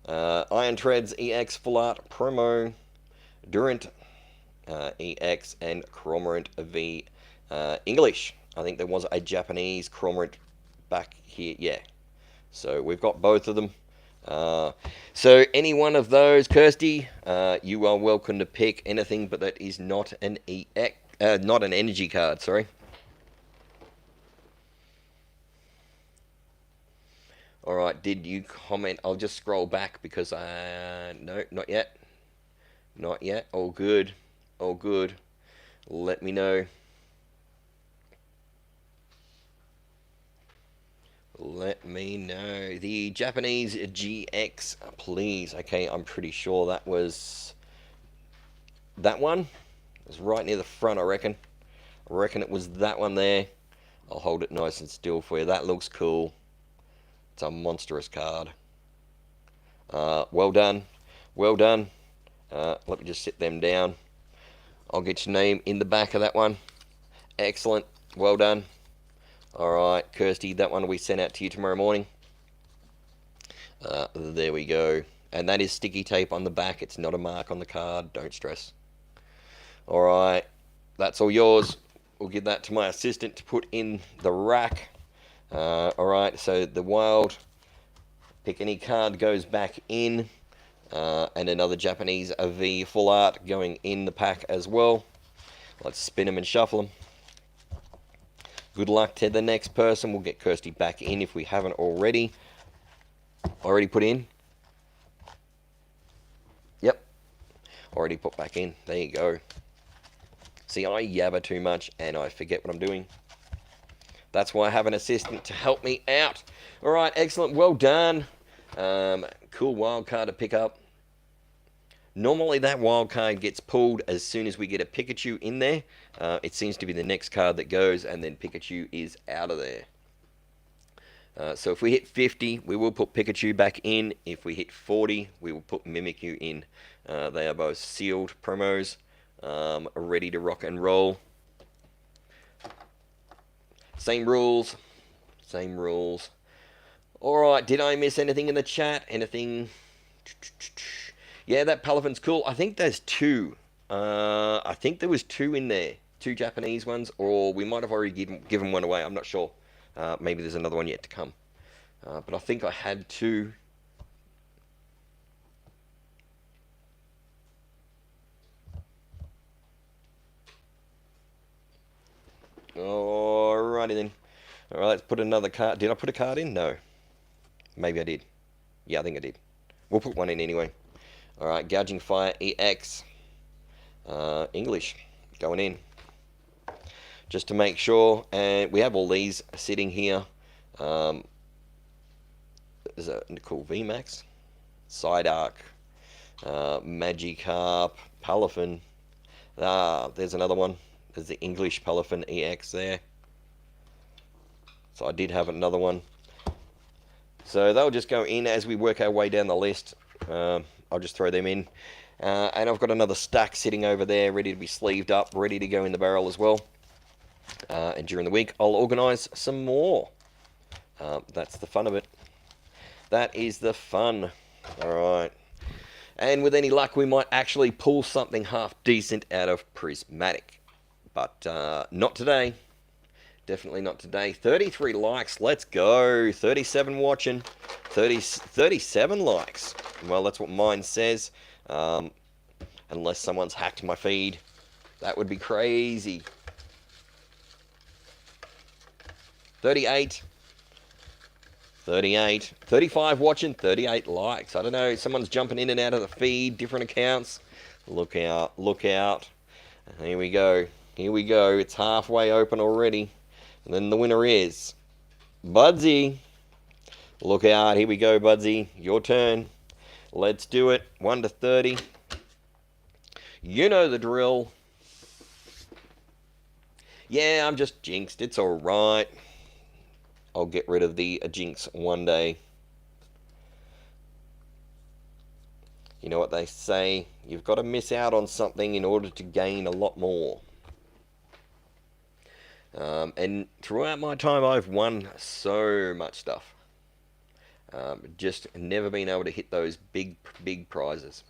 Speaker 1: Iron Treads EX Full Art Promo. Durant EX and Cormorant V English. I think there was a Japanese Cormorant back here. Yeah. So we've got both of them. So any one of those, Kirsty, you are welcome to pick anything, but that is not an EX, not an energy card. Sorry. All right. Did you comment? I'll just scroll back because no, not yet. Not yet. All good. All good. Let me know. Let me know. The Japanese GX, please. Okay, I'm pretty sure that was that one. It was right near the front, I reckon. I reckon it was that one there. I'll hold it nice and still for you. That looks cool. It's a monstrous card. Well done. Well done. Let me just sit them down. I'll get your name in the back of that one. Excellent. Well done. Alright, Kirsty, that one will be sent out to you tomorrow morning. There we go. And that is sticky tape on the back. It's not a mark on the card. Don't stress. Alright, that's all yours. We'll give that to my assistant to put in the rack. Alright, so the wild pick any card goes back in. And another Japanese V full art going in the pack as well. Let's spin them and shuffle them. Good luck to the next person. We'll get Kirsty back in if we haven't already. Already put in? Yep. Already put back in. There you go. See, I yabber too much and I forget what I'm doing. That's why I have an assistant to help me out. Alright, excellent. Well done. Cool wild card to pick up. Normally that wild card gets pulled as soon as we get a Pikachu in there. It seems to be the next card that goes, and then Pikachu is out of there. So if we hit 50, we will put Pikachu back in. If we hit 40, we will put Mimikyu in. They are both sealed promos, ready to rock and roll. Same rules. Same rules. Alright, did I miss anything in the chat? Anything? Yeah, that Palafin's cool. I think there's 2. I think there was 2 in there. 2 Japanese ones, or we might have already given one away. I'm not sure. Maybe there's another one yet to come. But I think I had 2. Alrighty then. Alright, let's put another card. Did I put a card in? No. Maybe I did. Yeah, I think I did. We'll put one in anyway. Alright, Gouging Fire EX. English. Going in. Just to make sure. And we have all these sitting here. There's a cool VMAX. Psyduck. Magikarp. Palafin. There's another one. There's the English Palafin EX there. So I did have another one. So they'll just go in as we work our way down the list. I'll just throw them in. And I've got another stack sitting over there, ready to be sleeved up, ready to go in the barrel as well. And during the week, I'll organise some more. That's the fun of it. That is the fun. Alright. And with any luck, we might actually pull something half decent out of Prismatic. But not today. Definitely not today. 33 likes. Let's go. 37 watching. 37 likes. Well, that's what mine says. Unless someone's hacked my feed. That would be crazy. 38. 38. 35 watching. 38 likes. I don't know. Someone's jumping in and out of the feed. Different accounts. Look out. Look out. Here we go. Here we go. It's halfway open already. And then the winner is Budsy. Look out. Here we go, Budsy. Your turn. Let's do it. 1 to 30. You know the drill. Yeah, I'm just jinxed. It's alright. I'll get rid of the jinx one day. You know what they say? You've got to miss out on something in order to gain a lot more. And throughout my time, I've won so much stuff. Just never been able to hit those big prizes.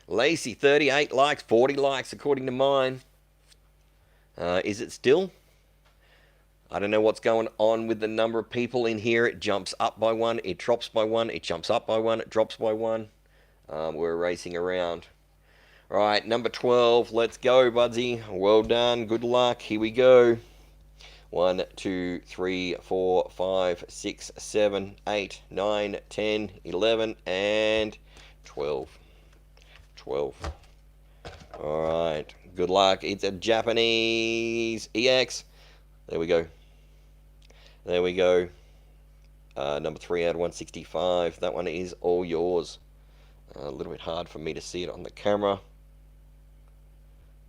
Speaker 1: Lacey, 38 likes, 40 likes according to mine. Is it still? I don't know what's going on with the number of people in here. It jumps up by 1, it drops by 1, it jumps up by 1, it drops by 1. We're racing around. Alright, number 12. Let's go, Budsy. Well done. Good luck. Here we go. 1, 2, 3, 4, 5, 6, 7, 8, 9, 10, 11, and 12. 12. Alright. Good luck. It's a Japanese EX. There we go. There we go. Number 3 out of 165. That one is all yours. A little bit hard for me to see it on the camera.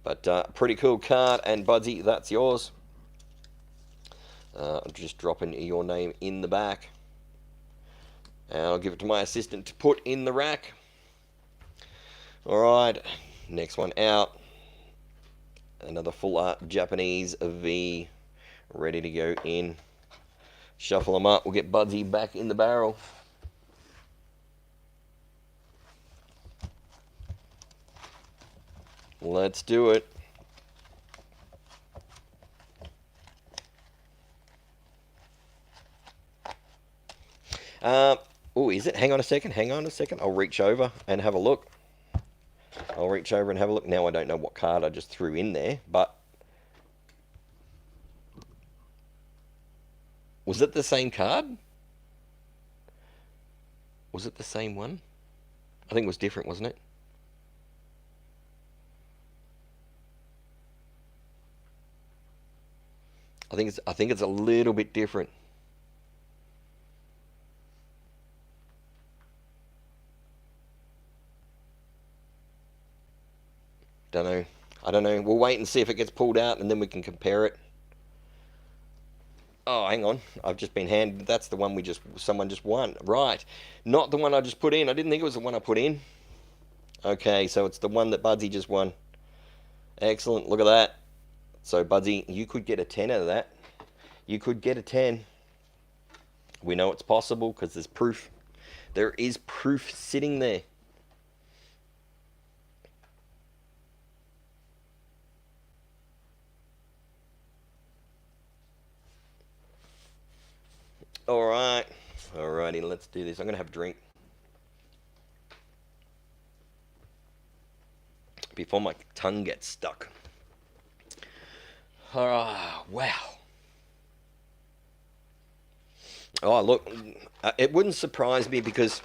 Speaker 1: But pretty cool card. And Budsy, that's yours. I'm just dropping your name in the back. And I'll give it to my assistant to put in the rack. Alright. Next one out. Another full art Japanese V. Ready to go in. Shuffle them up. We'll get Budsy back in the barrel. Let's do it. Oh, is it? Hang on a second. Hang on a second. I'll reach over and have a look. I'll reach over and have a look. Now I don't know what card I just threw in there, but was it the same card? Was it the same one? I think it was different, wasn't it? I think it's a little bit different. Don't know. I don't know. We'll wait and see if it gets pulled out, and then we can compare it. Oh, hang on. I've just been handed. That's the one someone just won. Right. Not the one I just put in. I didn't think it was the one I put in. Okay, so it's the one that Budsy just won. Excellent. Look at that. So, Budsy, you could get a 10 out of that. You could get a 10. We know it's possible because there's proof. There is proof sitting there. Alright. Alrighty, let's do this. I'm going to have a drink. before my tongue gets stuck. Wow. Oh, look, it wouldn't surprise me because,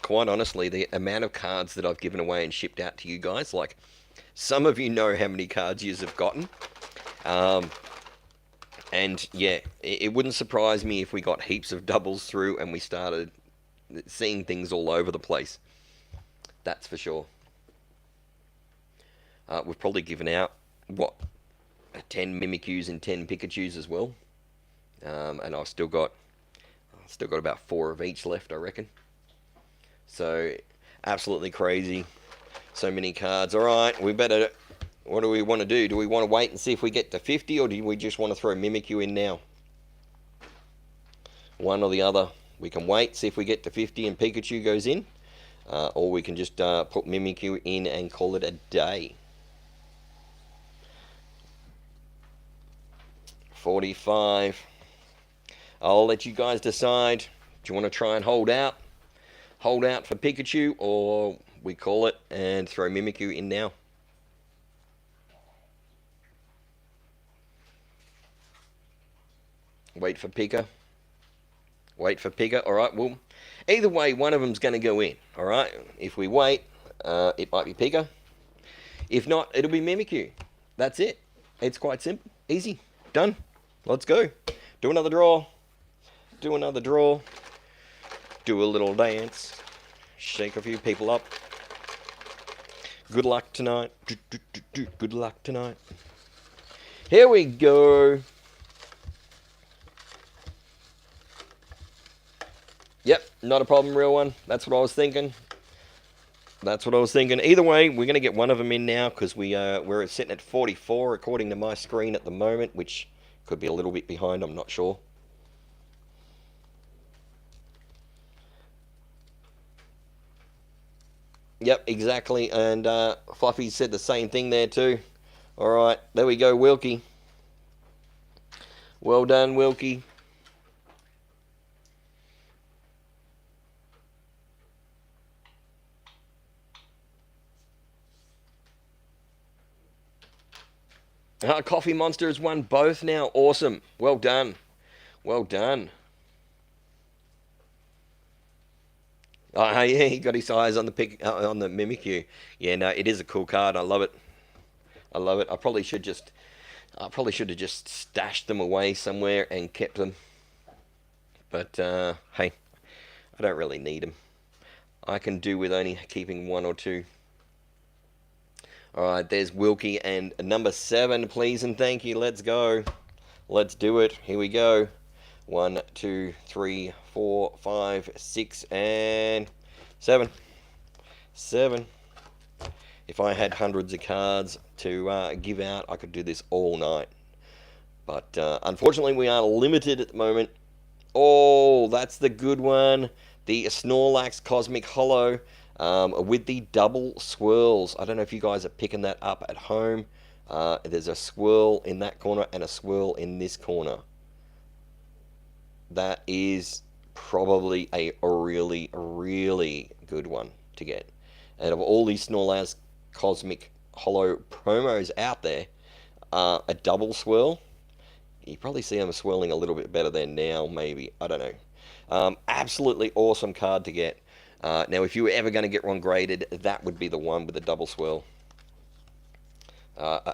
Speaker 1: quite honestly, the amount of cards that I've given away and shipped out to you guys, like, some of you know how many cards you have gotten. And, yeah, it wouldn't surprise me if we got heaps of doubles through and we started seeing things all over the place. That's for sure. We've probably given out, what, 10 Mimikyus and 10 Pikachus as well. And I've still got about 4 of each left, I reckon. So, absolutely crazy. So many cards. Alright, we better... What do we want to do? Do we want to wait and see if we get to 50, or do we just want to throw Mimikyu in now? One or the other. We can wait, see if we get to 50 and Pikachu goes in. Or we can just put Mimikyu in and call it a day. 45. I'll let you guys decide. Do you want to try and hold out? Hold out for Pikachu, or we call it and throw Mimikyu in now? Wait for Pika. Wait for Pika. Alright, well, either way, one of them's going to go in. Alright, if we wait, it might be Pika. If not, it'll be Mimikyu. That's it. It's quite simple. Easy. Done. Let's go. Do another draw. Do another draw. Do a little dance. Shake a few people up. Good luck tonight. Good luck tonight. Here we go. Yep, not a problem, real one. That's what I was thinking. That's what I was thinking. Either way, we're going to get one of them in now because we're sitting at 44 according to my screen at the moment, which could be a little bit behind, I'm not sure. Yep, exactly. And Fluffy said the same thing there too. Alright, there we go, Wilkie. Well done, Wilkie. Coffee Monster has won both now. Awesome. Well done. Well done. Oh, yeah, he got his eyes on the on the Mimikyu. Yeah, no, it is a cool card. I love it. I love it. I probably should have just stashed them away somewhere and kept them. But hey, I don't really need them. I can do with only keeping 1 or 2. Alright, there's Wilkie and number 7, please and thank you. Let's go. Let's do it. Here we go. 1, 2, 3, 4, 5, 6, and 7. 7. If I had hundreds of cards to give out, I could do this all night. But unfortunately, we are limited at the moment. Oh, that's the good one. The Snorlax Cosmic Holo. With the double swirls. I don't know if you guys are picking that up at home. There's a swirl in that corner and a swirl in this corner. That is probably a really, really good one to get. Out of all these Snorlax Cosmic Holo promos out there, a double swirl. You probably see them swirling a little bit better there now, maybe. I don't know. Absolutely awesome card to get. Now, if you were ever going to get one graded, that would be the one with the double swirl.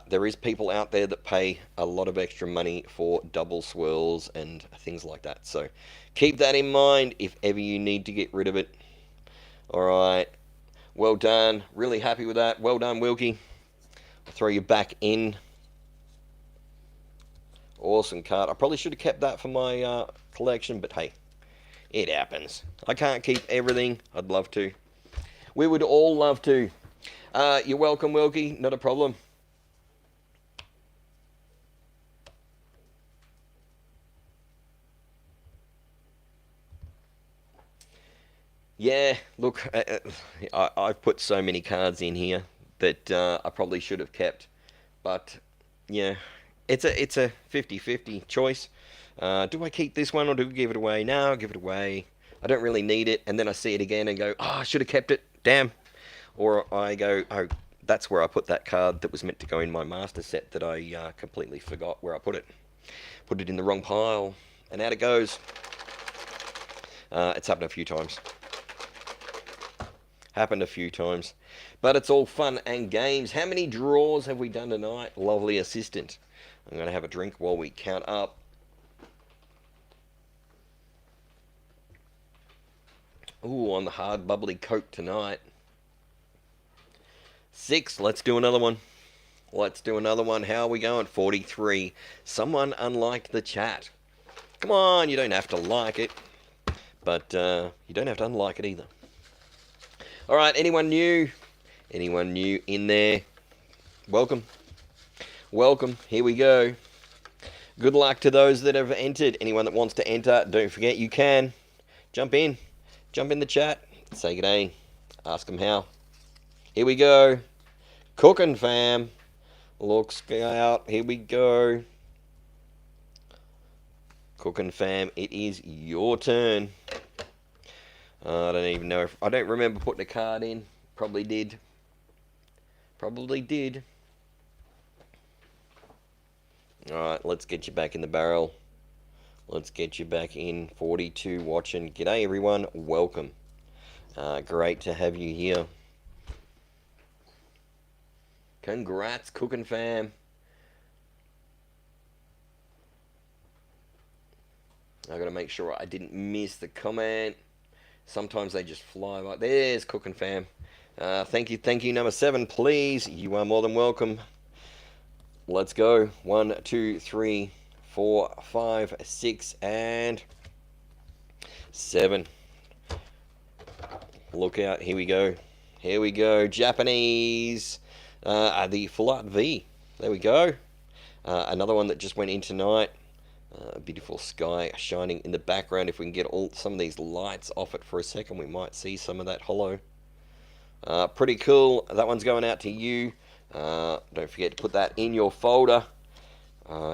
Speaker 1: There is people out there that pay a lot of extra money for double swirls and things like that. So keep that in mind if ever you need to get rid of it. Alright. Well done. Really happy with that. Well done, Wilkie. I'll throw you back in. Awesome card. I probably should have kept that for my collection, but hey. It happens. I can't keep everything. I'd love to. We would all love to. You're welcome, Wilkie. Not a problem. Yeah, look, I've put so many cards in here that I probably should have kept. But, yeah, it's a 50-50 choice. Do I keep this one or do I give it away? No, I'll give it away. I don't really need it. And then I see it again and go, oh, I should have kept it. Damn. Or I go, oh, that's where I put that card that was meant to go in my master set that I completely forgot where I put it. Put it in the wrong pile, and out it goes. It's happened a few times. But it's all fun and games. How many draws have we done tonight? Lovely assistant. I'm going to have a drink while we count up. Ooh, on the hard bubbly Coke tonight. 6. Let's do another one. How are we going? 43. Someone unliked the chat. Come on, you don't have to like it. But you don't have to unlike it either. Alright, anyone new? Anyone new in there? Welcome. Welcome. Here we go. Good luck to those that have entered. Anyone that wants to enter, don't forget you can. Jump in. Jump in the chat. Say good day. Ask them how. Here we go. Cooking fam. Looks out. Here we go. Cooking fam, it is your turn. I don't even know if... I don't remember putting a card in. Probably did. Alright, let's get you back in the barrel. Let's get you back in. 42 watching. G'day everyone. Welcome. Great to have you here. Congrats, Cooking fam. I gotta make sure I didn't miss the comment. Sometimes they just fly by. There's Cooking fam. Thank you, number 7, please. You are more than welcome. Let's go. 1, 2, 3, 4, 5, 6, and 7. Look out. Here we go. Japanese. The full art V. There we go. Another one that just went in tonight. Beautiful sky shining in the background. If we can get some of these lights off it for a second, we might see some of that holo. Pretty cool. That one's going out to you. Don't forget to put that in your folder.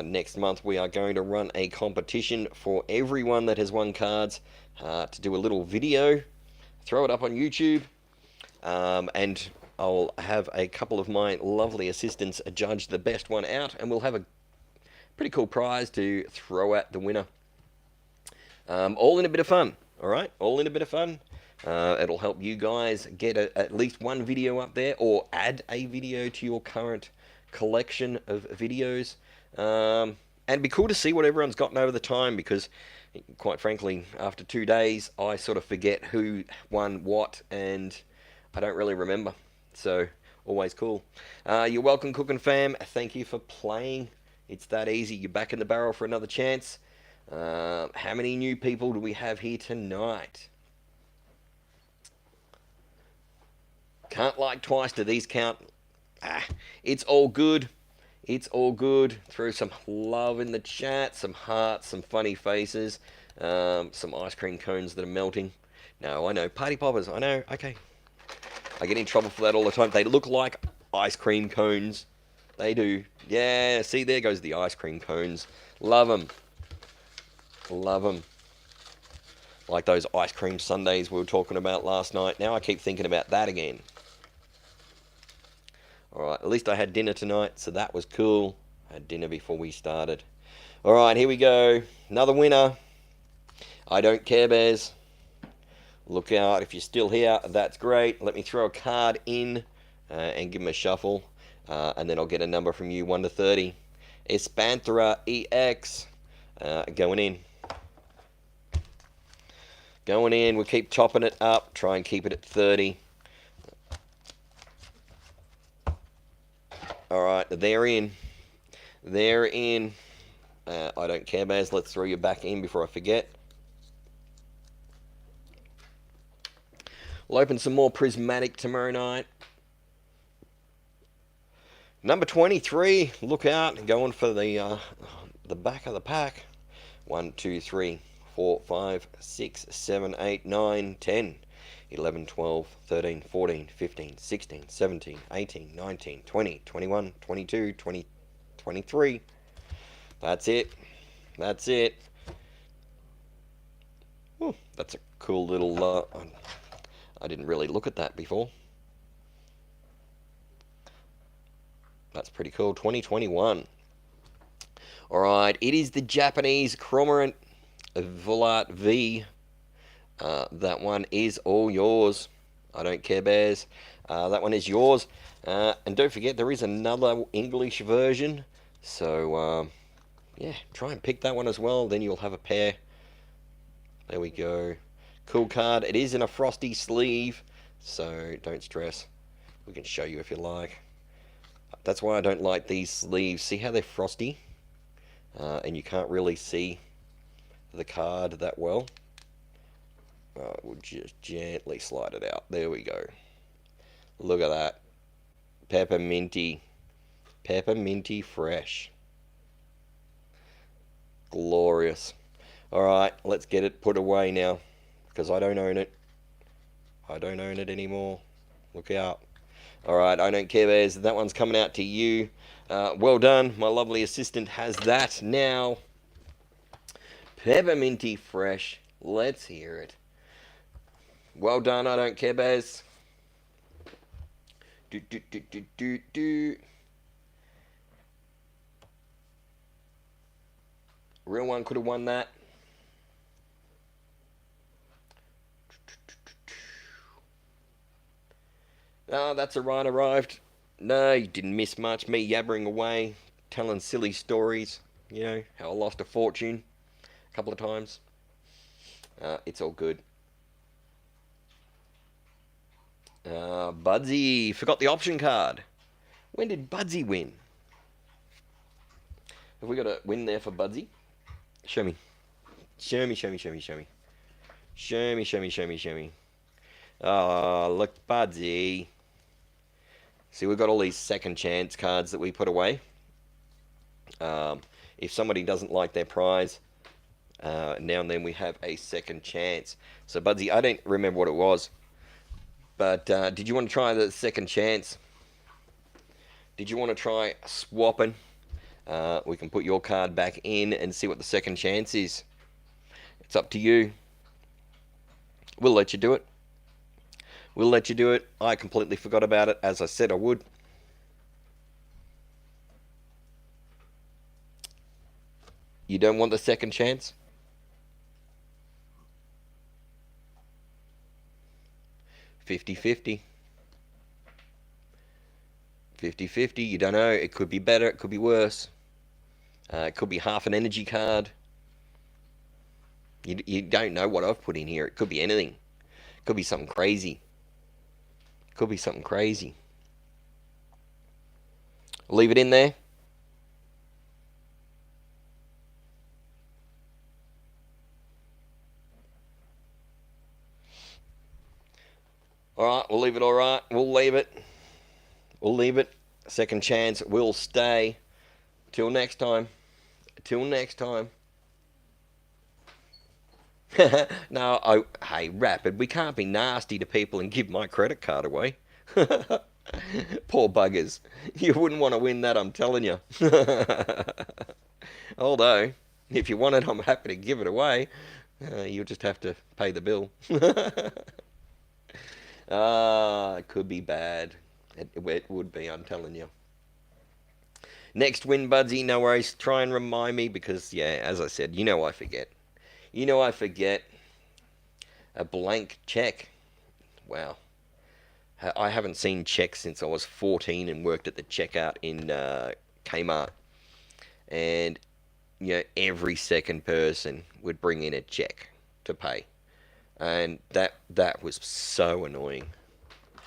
Speaker 1: Next month we are going to run a competition for everyone that has won cards to do a little video. Throw it up on YouTube. And I'll have a couple of my lovely assistants judge the best one out, and we'll have a pretty cool prize to throw at the winner. All in a bit of fun, alright? All in a bit of fun. It'll help you guys get at least one video up there, or add a video to your current collection of videos. And it'd be cool to see what everyone's gotten over the time, because, quite frankly, after 2 days, I sort of forget who won what, and I don't really remember. So, always cool. You're welcome, Cooking fam. Thank you for playing. It's that easy. You're back in the barrel for another chance. How many new people do we have here tonight? Can't like twice. Do these count? It's all good. It's all good. Throw some love in the chat. Some hearts. Some funny faces. Some ice cream cones that are melting. No, I know. Party poppers. I know. Okay. I get in trouble for that all the time. They look like ice cream cones. They do. Yeah, see, there goes the ice cream cones. Love them. Love them. Like those ice cream sundaes we were talking about last night. Now I keep thinking about that again. Alright, at least I had dinner tonight, so that was cool. I had dinner before we started. Alright, here we go. Another winner. I don't care, bears. Look out, if you're still here, that's great. Let me throw a card in and give them a shuffle. And then I'll get a number from you, 1 to 30. Espanthera EX. Going in. Going in. We'll keep chopping it up. Try and keep it at 30. Alright, they're in. They're in. I don't care, Baz. Let's throw you back in before I forget. We'll open some more Prismatic tomorrow night. Number 23, look out, going for the back of the pack. 1, 2, 3, 4, 5, 6, 7, 8, 9, 10, 11, 12, 13, 14, 15, 16, 17, 18, 19, 20, 21, 22, 20, 23. That's it. That's it. Ooh, that's a cool little... I didn't really look at that before. That's pretty cool. 2021. Alright, it is the Japanese Cormorant Volart V. That one is all yours. I don't care, Bears. That one is yours. And don't forget, there is another English version. So, yeah, try and pick that one as well. Then you'll have a pair. There we go. Cool card. It is in a frosty sleeve, so don't stress. We can show you if you like. That's why I don't like these sleeves. See how they're frosty? And you can't really see the card that well. We'll just gently slide it out. There we go. Look at that. Pepperminty. Pepperminty fresh. Glorious. Alright, let's get it put away now. Because I don't own it. I don't own it anymore. Look out. Alright, I don't care, Bears. That one's coming out to you. Well done. My lovely assistant has that now. Pepperminty fresh. Let's hear it. Well done, I don't care, Bears. Real one could have won that. Oh, that's a right arrived. No, you didn't miss much. Me yabbering away, telling silly stories. You know, how I lost a fortune a couple of times. It's all good. Budsy, forgot the option card. When did Budsy win? Have we got a win there for Budsy? Show me. Show me, show me, show me, show me. Show me, show me, show me, show me. Oh, look, Budsy. See, we've got all these second chance cards that we put away. If somebody doesn't like their prize, now and then we have a second chance. So, Budsy, I don't remember what it was. But did you want to try the second chance? Did you want to try swapping? We can put your card back in and see what the second chance is. It's up to you. We'll let you do it. We'll let you do it. I completely forgot about it, as I said I would. You don't want the second chance? $50-50. 50-50. You don't know. It could be better. It could be worse. It could be half an energy card. You don't know what I've put in here. It could be anything. It could be something crazy. It could be something crazy. Leave it in there. Alright, we'll leave it alright. We'll leave it. We'll leave it. Second chance will stay. Till next time. Till next time. No, hey, Rapid, we can't be nasty to people and give my credit card away. Poor buggers. You wouldn't want to win that, I'm telling you. Although, if you want it, I'm happy to give it away. You'll just have to pay the bill. It could be bad. It would be, I'm telling you. Next win, Budsy, no worries. Try and remind me because, yeah, as I said, you know I forget. You know I forget. A blank check. Wow. I haven't seen checks since I was 14 and worked at the checkout in Kmart. And, you know, every second person would bring in a check to pay. And that was so annoying.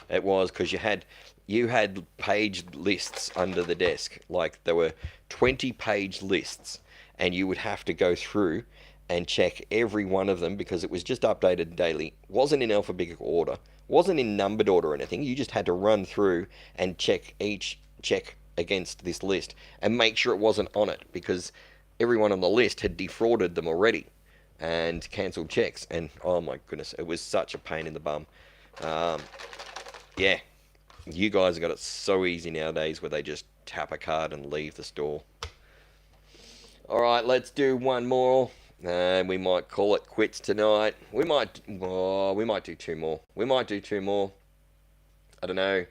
Speaker 1: It was, because you had page lists under the desk. Like, there were 20-page lists, and you would have to go through and check every one of them because it was just updated daily. Wasn't in alphabetical order. Wasn't in numbered order or anything. You just had to run through and check each check against this list and make sure it wasn't on it, because everyone on the list had defrauded them already and cancelled checks. And oh my goodness, it was such a pain in the bum. Yeah, you guys have got it so easy nowadays where they just tap a card and leave the store. Alright, let's do one more. And we might call it quits tonight. We might do two more. We might do two more. I don't know.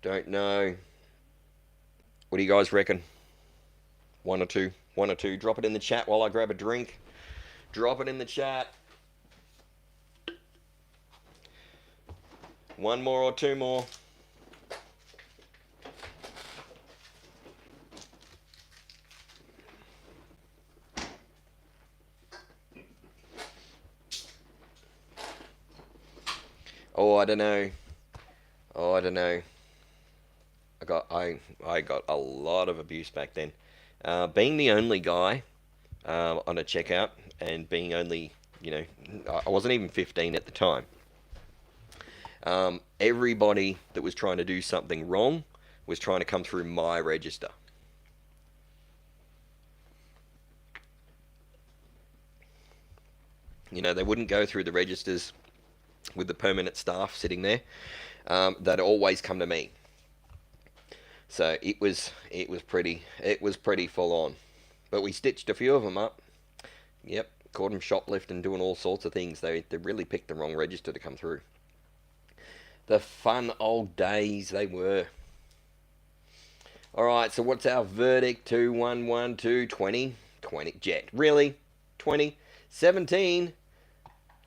Speaker 1: Don't know. What do you guys reckon? One or two? One or two? Drop it in the chat while I grab a drink. Drop it in the chat. One more or two more? Oh, I don't know. Oh, I don't know. I got a lot of abuse back then. Being the only guy on a checkout, and being only, you know, I wasn't even 15 at the time. Everybody that was trying to do something wrong was trying to come through my register. You know, they wouldn't go through the registers with the permanent staff sitting there. They'd always come to me. So it was pretty full on. But we stitched a few of them up. Yep, caught them shoplifting, doing all sorts of things. They really picked the wrong register to come through. The fun old days they were. Alright, so what's our verdict? 2, 1, 1, 2, 20. 20. Jet. Really? 20? 17?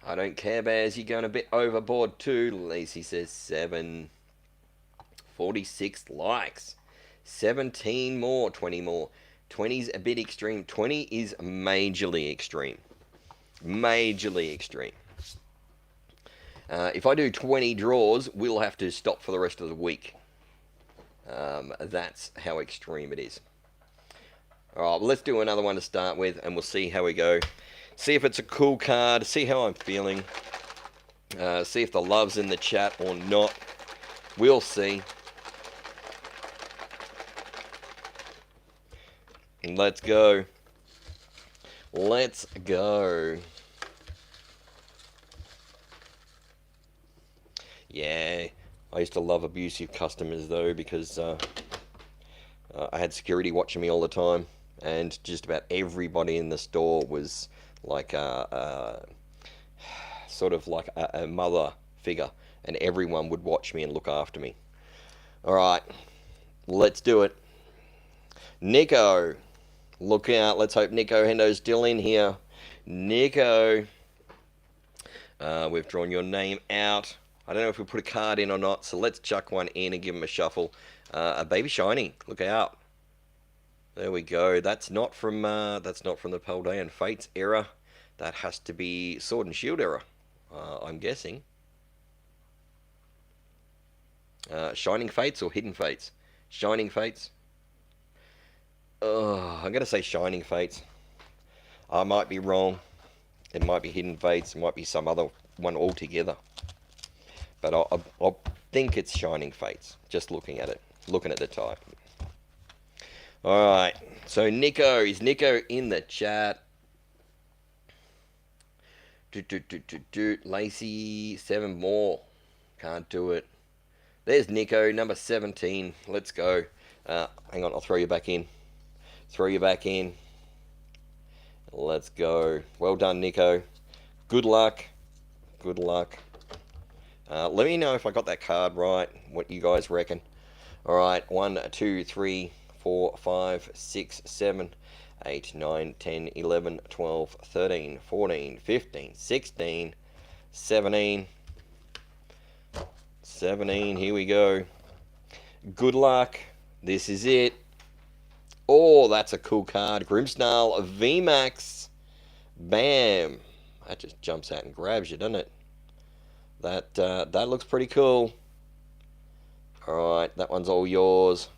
Speaker 1: I don't care, Bears. You're going a bit overboard too. Lacey says 7. 46 likes. 17 more. 20 more. 20's a bit extreme. 20 is majorly extreme. Majorly extreme. If I do 20 draws, we'll have to stop for the rest of the week. That's how extreme it is. Alright, well, let's do another one to start with, and we'll see how we go. See if it's a cool card, see how I'm feeling. See if the love's in the chat or not. We'll see. Let's go. Let's go. Yeah, I used to love abusive customers though, because I had security watching me all the time, and just about everybody in the store was like sort of like a mother figure, and everyone would watch me and look after me. Alright, let's do it. Nico, look out. Let's hope Nico Hendo's still in here. Nico, we've drawn your name out. I don't know if we put a card in or not, so let's chuck one in and give him a shuffle. A baby shiny, look out. There we go. That's not from the Paldean Fates era. That has to be Sword and Shield era, I'm guessing. Shining Fates or Hidden Fates? Shining Fates. I'm going to say Shining Fates. I might be wrong. It might be Hidden Fates. It might be some other one altogether. But I think it's Shining Fates. Just looking at it. Looking at the type. Alright. So Nico. Is Nico in the chat? Lacey. 7 more. Can't do it. There's Nico. Number 17. Let's go. Hang on. I'll throw you back in. Throw you back in. Let's go. Well done, Nico. Good luck. Good luck. Let me know if I got that card right. What you guys reckon? Alright. 1, 2, 3, 4, 5, 6, 7, 8, 9, 10, 11, 12, 13, 14, 15, 16, 17. 17. Here we go. Good luck. This is it. Oh, that's a cool card. Grimmsnarl VMAX. Bam. That just jumps out and grabs you, doesn't it? That looks pretty cool. Alright, that one's all yours.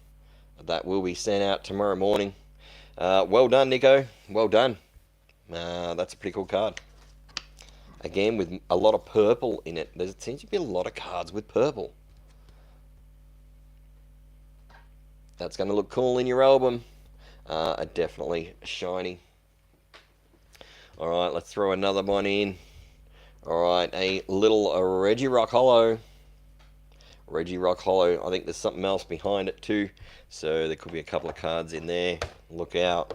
Speaker 1: That will be sent out tomorrow morning. Well done, Nico. Well done. That's a pretty cool card. Again, with a lot of purple in it. There seems to be a lot of cards with purple. That's going to look cool in your album. Definitely shiny. Alright, let's throw another one in. Alright, a little Regirock holo. Regirock holo. I think there's something else behind it too. So there could be a couple of cards in there. Look out.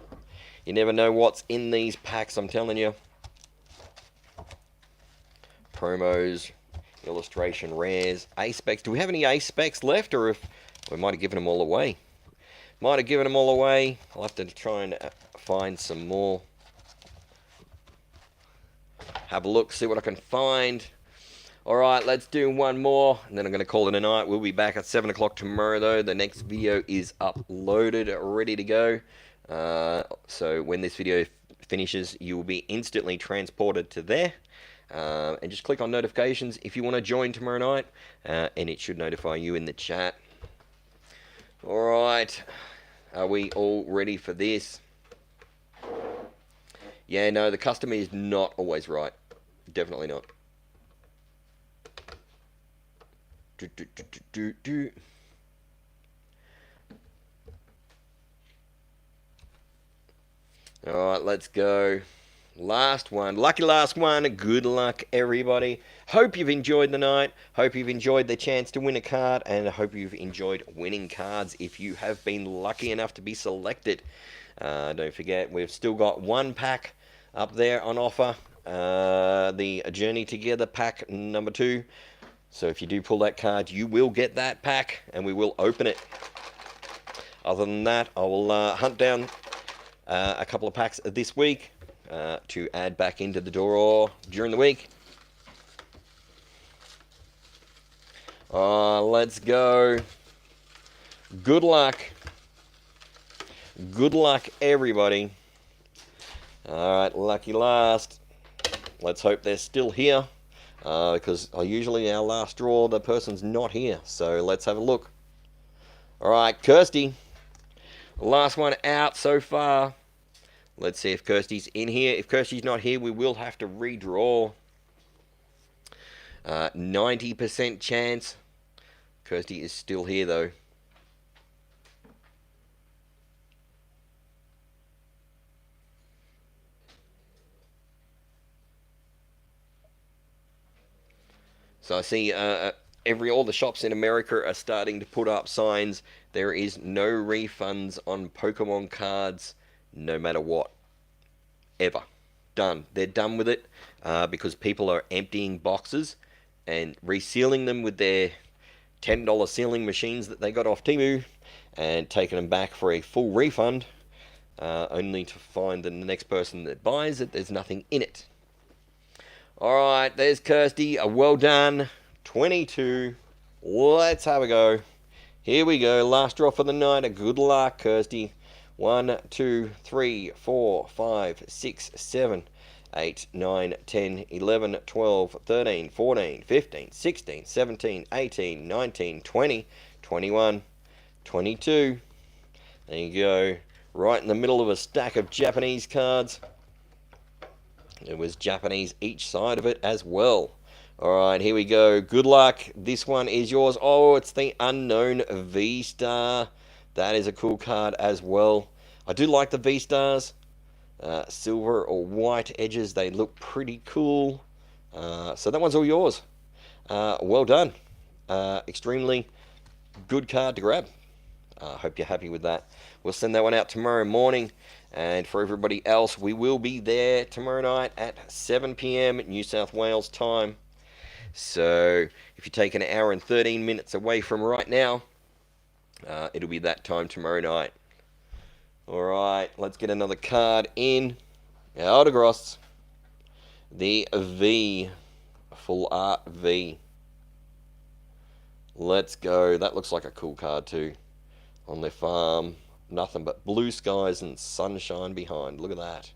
Speaker 1: You never know what's in these packs, I'm telling you. Promos, illustration rares, A-specs. Do we have any A-specs left, or if we might have given them all away? Might have given them all away. I'll have to try and find some more. Have a look, see what I can find. Alright, let's do one more, and then I'm going to call it a night. We'll be back at 7 o'clock tomorrow, though. The next video is uploaded, ready to go. So when this video finishes, you will be instantly transported to there. And just click on notifications if you want to join tomorrow night, and it should notify you in the chat. Alright, are we all ready for this? Yeah, no, the customer is not always right. Definitely not. Alright, let's go. Last one. Lucky last one. Good luck, everybody. Hope you've enjoyed the night. Hope you've enjoyed the chance to win a card. And I hope you've enjoyed winning cards if you have been lucky enough to be selected. Don't forget, we've still got one pack up there on offer. The Journey Together pack number 2. So if you do pull that card, you will get that pack, and we will open it. Other than that, I will hunt down a couple of packs this week to add back into the draw during the week. Let's go. Good luck. Good luck, everybody. Alright, lucky last. Let's hope they're still here. Because usually our last draw, the person's not here. So let's have a look. Alright, Kirsty. Last one out so far. Let's see if Kirsty's in here. If Kirsty's not here, we will have to redraw. 90% chance. Kirsty is still here, though. So I see all the shops in America are starting to put up signs. There is no refunds on Pokemon cards, no matter what. Ever. Done. They're done with it because people are emptying boxes and resealing them with their $10 sealing machines that they got off Temu and taking them back for a full refund, only to find that the next person that buys it, there's nothing in it. Alright, there's Kirsty. Well done. 22. Let's have a go. Here we go. Last draw for the night. Good luck, Kirsty. 1, 2, 3, 4, 5, 6, 7, 8, 9, 10, 11, 12, 13, 14, 15, 16, 17, 18, 19, 20, 21, 22. There you go. Right in the middle of a stack of Japanese cards. It was Japanese each side of it as well. Alright, here we go. Good luck. This one is yours. Oh, it's the Unknown V-Star. That is a cool card as well. I do like the V-Stars. Silver or white edges. They look pretty cool. So that one's all yours. Well done. Extremely good card to grab. Hope you're happy with that. We'll send that one out tomorrow morning. And for everybody else, we will be there tomorrow night at 7 PM New South Wales time. So if you take an hour and 13 minutes away from right now, it'll be that time tomorrow night. Alright, let's get another card in. Autographs. The V. Full art V. Let's go. That looks like a cool card too. On their farm. Nothing but blue skies and sunshine behind. Look at that.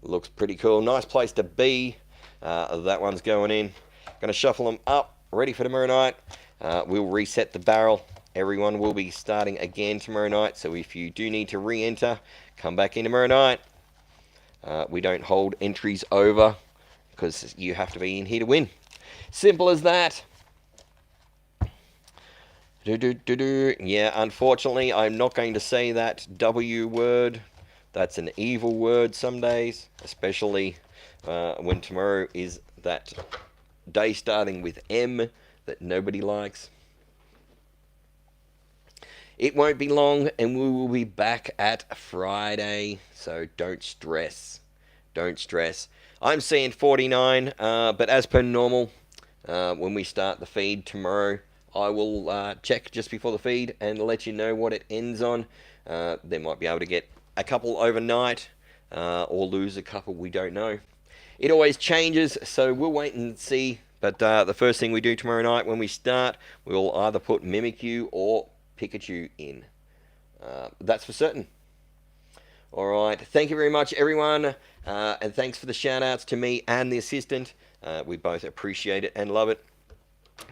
Speaker 1: Looks pretty cool. Nice place to be. That one's going in. Going to shuffle them up. Ready for tomorrow night. We'll reset the barrel. Everyone will be starting again tomorrow night. So if you do need to re-enter, come back in tomorrow night. We don't hold entries over because you have to be in here to win. Simple as that. Yeah, unfortunately, I'm not going to say that W word. That's an evil word some days, especially when tomorrow is that day starting with M that nobody likes. It won't be long, and we will be back at Friday, so don't stress. Don't stress. I'm seeing 49, but as per normal, when we start the feed tomorrow, I will check just before the feed and let you know what it ends on. They might be able to get a couple overnight or lose a couple, we don't know. It always changes, so we'll wait and see. But the first thing we do tomorrow night when we start, we'll either put Mimikyu or Pikachu in. That's for certain. Alright, thank you very much everyone, and thanks for the shout outs to me and the assistant. We both appreciate it and love it.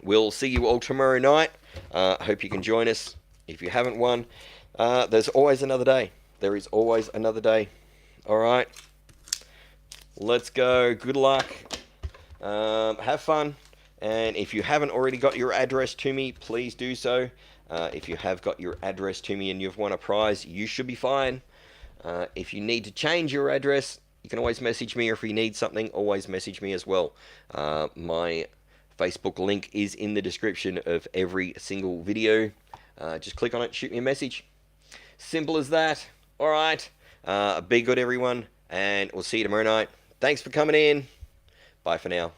Speaker 1: We'll see you all tomorrow night. Hope you can join us. If you haven't won, there's always another day. There is always another day. Alright, let's go. Good luck. Have fun. And if you haven't already got your address to me, please do so. If you have got your address to me and you've won a prize, you should be fine. If you need to change your address, you can always message me, or if you need something, always message me as well. My Facebook link is in the description of every single video. Just click on it, shoot me a message. Simple as that. Alright, be good everyone, and we'll see you tomorrow night. Thanks for coming in. Bye for now.